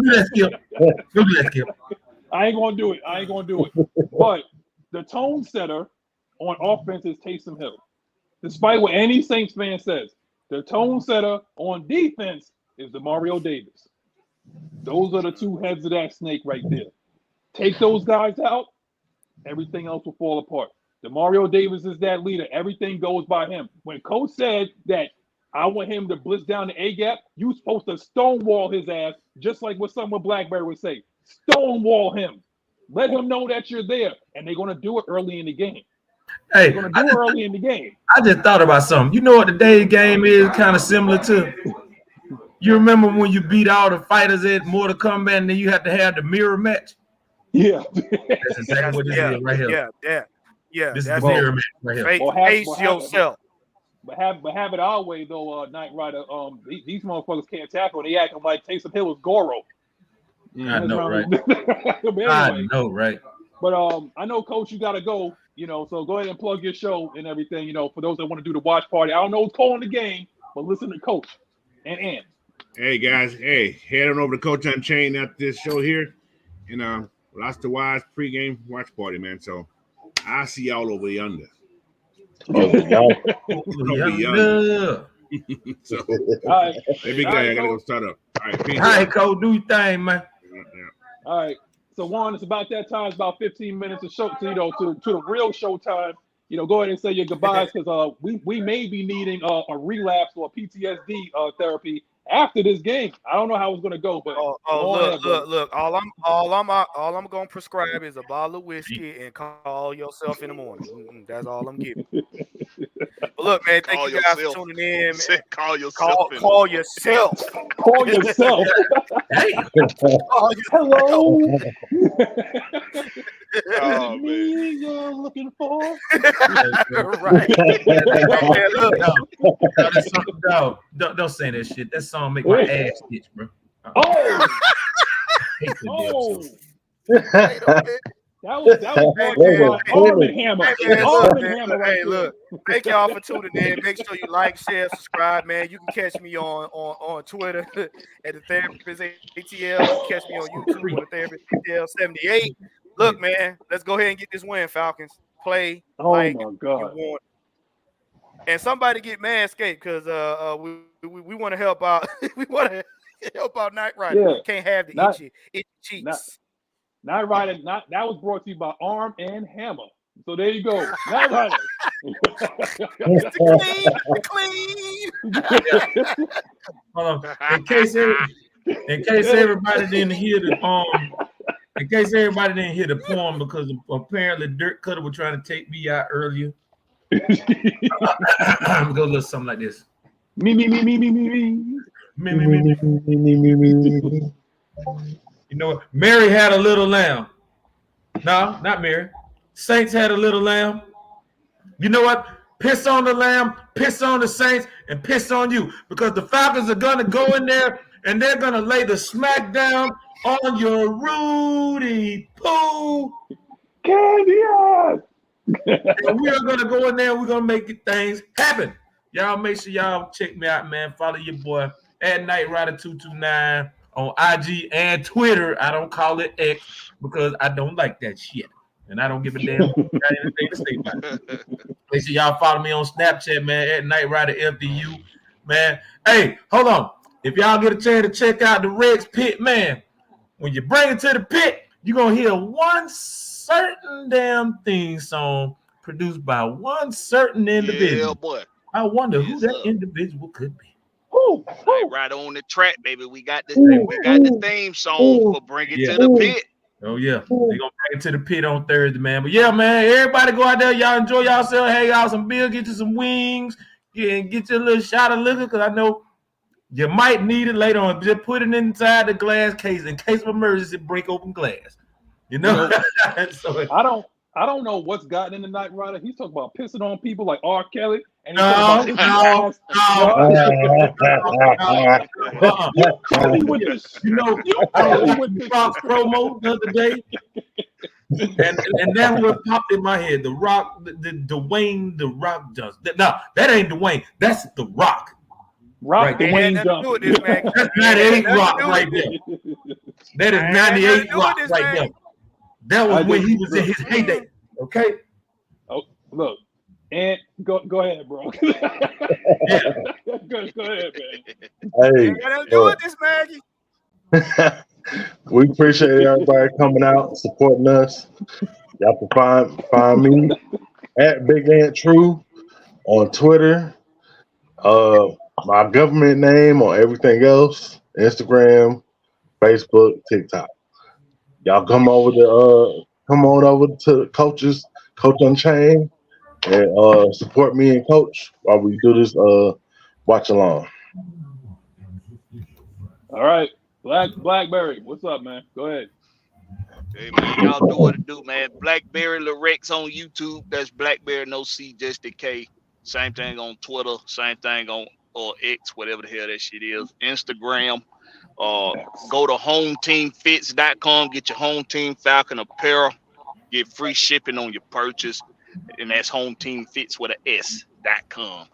that, Skip. I ain't gonna do it. But the tone setter on offense is Taysom Hill. Despite what any Saints fan says, the tone setter on defense is Demario Davis. Those are the two heads of that snake right there. Take those guys out, everything else will fall apart. Demario Davis is that leader. Everything goes by him. When Coach said that I want him to blitz down the A-gap, you supposed to stonewall his ass, just like what someone Blackberry would say. Stonewall him. Let him know that you're there, and they're going to do it early in the game. Hey, They're going to do it early in the game. I just thought about something. You know what today's game is kind of similar to? You remember when you beat all the fighters at Mortal Kombat and then you have to have the mirror match? Yeah. That's exactly what this is right here. Yeah. This is the mirror match right here. Face yourself. But have it our way though, Knight Rider. These motherfuckers can't tackle. They acting like Taysom Hill was Goro. I know, right? Anyway, I know, right? But I know, Coach, you gotta go. So go ahead and plug your show and everything. For those that want to do the watch party. I don't know who's calling the game, but listen to Coach and Ann. Hey guys, head on over to Coach Unchained after this show here, and lots to watch pregame watch party, man. So I'll see y'all over yonder. So, all right. Hey, big guy, I gotta go start up. All right, peace. All right, Cole, do your thing, man. All right. So Juan, it's about that time. It's about 15 minutes of show to the real show time. Go ahead and say your goodbyes because we may be needing a relapse or a PTSD therapy after this game. I don't know how it's gonna go, but look. All I'm gonna prescribe is a bottle of whiskey and call yourself in the morning. That's all I'm giving. But look, man, thank you guys for tuning in. Call yourself. Call yourself. Call yourself. Hello. Oh, is it me you're looking for? Right. Don't say that shit. That song make my ass itch, bro. Oh. That was Arm and Hammer. Hey, look. Thank y'all for tuning in. Make sure you like, share, subscribe, man. You can catch me on Twitter at the Therapist ATL. You can catch me on YouTube at the Therapist ATL 78. Look, man, let's go ahead and get this win, Falcons. Play like my God. you want. And somebody get Manscaped because we want to help out. We want to help out Knight Rider. Yeah. Can't have the itchy cheeks. Knight Rider, that was brought to you by Arm and Hammer. So there you go. Knight Rider. Clean. Hold on. In case everybody didn't hear the poem because apparently Dirk Cutter was trying to take me out earlier. I'm gonna go a little something like this. Me. You know what? Mary had a little lamb. No, not Mary. Saints had a little lamb. You know what? Piss on the lamb, piss on the Saints, and piss on you. Because the Falcons are going to go in there and they're going to lay the smack down on your Rudy Poo. Candy ass. And we are going to go in there and we're going to make things happen. Y'all make sure y'all check me out, man. Follow your boy at Knight Rider 229 on IG and Twitter. I don't call it X because I don't like that shit. And I don't give a damn got anything to say about it. Make sure y'all follow me on Snapchat, man, at Knight Rider FDU. Man. Hey, hold on. If y'all get a chance to check out the Rex Pit, man, when you bring it to the pit, you're going to hear one certain damn theme song produced by one certain individual. Yeah, boy. I wonder who that individual could be. Right on the track, baby. We got the theme song for Bring It to the Pit. Oh, yeah. They're going to bring it to the pit on Thursday, man. But, yeah, man, everybody go out there. Y'all enjoy yourself. Hey, y'all some beer. Get you some wings. Yeah, and get you a little shot of liquor because I know you might need it later on. Just put it inside the glass case in case of emergency, break open glass. You know? So, I don't know what's gotten in the Knight Rider. He's talking about pissing on people like R. Kelly. And no. You know, I was with the Fox promo the other day. And that's what popped in my head. The Rock, the Dwayne, the Rock Johnson. No, that ain't Dwayne. That's the Rock. Right, Dwayne Johnson. That's 98 Rock right there. That is 98 Rock right there. That was when he was in his heyday. Okay. Oh, Look, and go ahead, bro. go ahead, man. Hey, Do it, Ms Maggie. we appreciate everybody coming out, supporting us. Y'all can find me at Big Ant True on Twitter. My government name on everything else: Instagram, Facebook, TikTok. Y'all come on over to Coach Unchained, and support me and Coach while we do this watch along. All right, Blackberry, what's up, man? Go ahead. Hey man, y'all do what it do, man. Blackberry Lorex on YouTube. That's Blackberry No C, just the K. Same thing on Twitter. Same thing on X, whatever the hell that shit is. Instagram. Go to hometeamfits.com. Get your Home Team Falcon apparel. Get free shipping on your purchase, and that's hometeamfits with an S.com.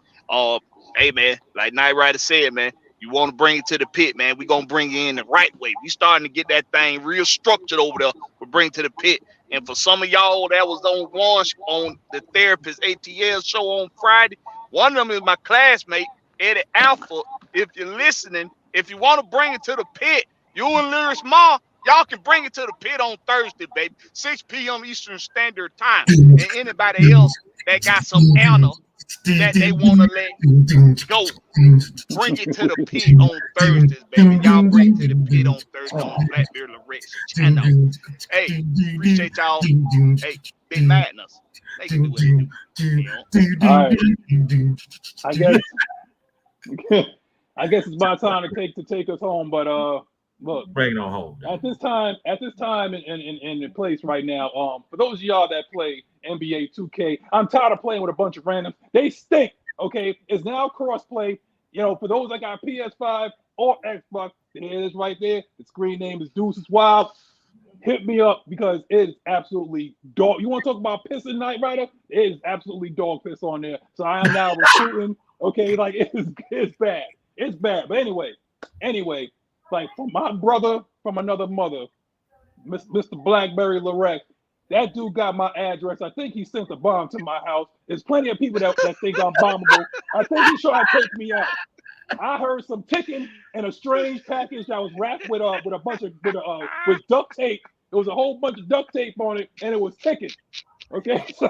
Hey man, like Night Rider said, man. You want to bring it to the pit, man. We're going to bring you in the right way. We starting to get that thing real structured over there. We bring it to the pit. And for some of y'all that was on the Therapist ATL show on Friday, one of them is my classmate, Eddie Alpha. If you're listening, if you want to bring it to the pit, you and Lyris Ma, y'all can bring it to the pit on Thursday, baby. 6 p.m. Eastern Standard Time. And anybody else that got some honor that they want to let go, bring it to the pit on Thursdays, baby. Y'all bring it to the pit on Thursday on the Blackbeard Lorex channel. Hey, appreciate y'all. Hey, Big Madness. They can do what they do. All right. I guess it's my time to take us home, but look, bring it on home. At this time in the place right now, for those of y'all that play NBA 2K, I'm tired of playing with a bunch of randoms. They stink. Okay, it's now cross-play. You know, for those that got PS5 or Xbox, there it is right there. The screen name is Deuces Wild. Hit me up because it is absolutely dog. You want to talk about pissing, Night Rider? It is absolutely dog piss on there. So I am now recruiting. Okay, like it's bad. It's bad. But anyway, like from my brother from another mother, Mr. Blackberry Lorex. That dude got my address. I think he sent a bomb to my house. There's plenty of people that think I'm bombable. I think he's trying to take me out. I heard some ticking and a strange package that was wrapped with a bunch of with duct tape. There was a whole bunch of duct tape on it, and it was ticking. Okay, so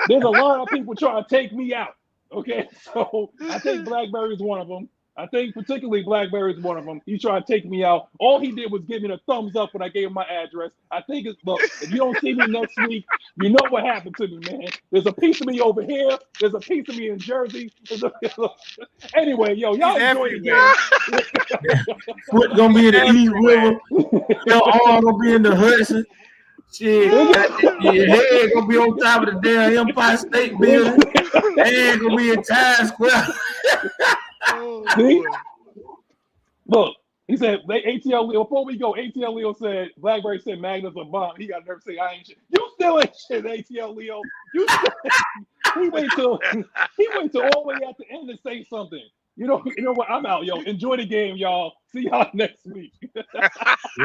there's a lot of people trying to take me out. Okay, so I think Blackberry is one of them. I think particularly Blackberry is one of them. He's trying to take me out. All he did was give me the thumbs up when I gave him my address. I think look, if you don't see me next week, you know what happened to me, man. There's a piece of me over here. There's a piece of me in Jersey. Anyway, y'all enjoy the game. Foot gonna be in the East River. Your arm gonna be in the Hudson. Shit, your head gonna be on top of the damn Empire State Building. Head gonna be in Times Square. See? Look, he said ATL Leo. Before we go, ATL Leo said Blackberry said Magnus a bomb. He got nerve to say I ain't shit. You still ain't shit, ATL Leo. You still he wait till all the way at the end to say something. You know what? I'm out, yo. Enjoy the game, y'all. See y'all next week.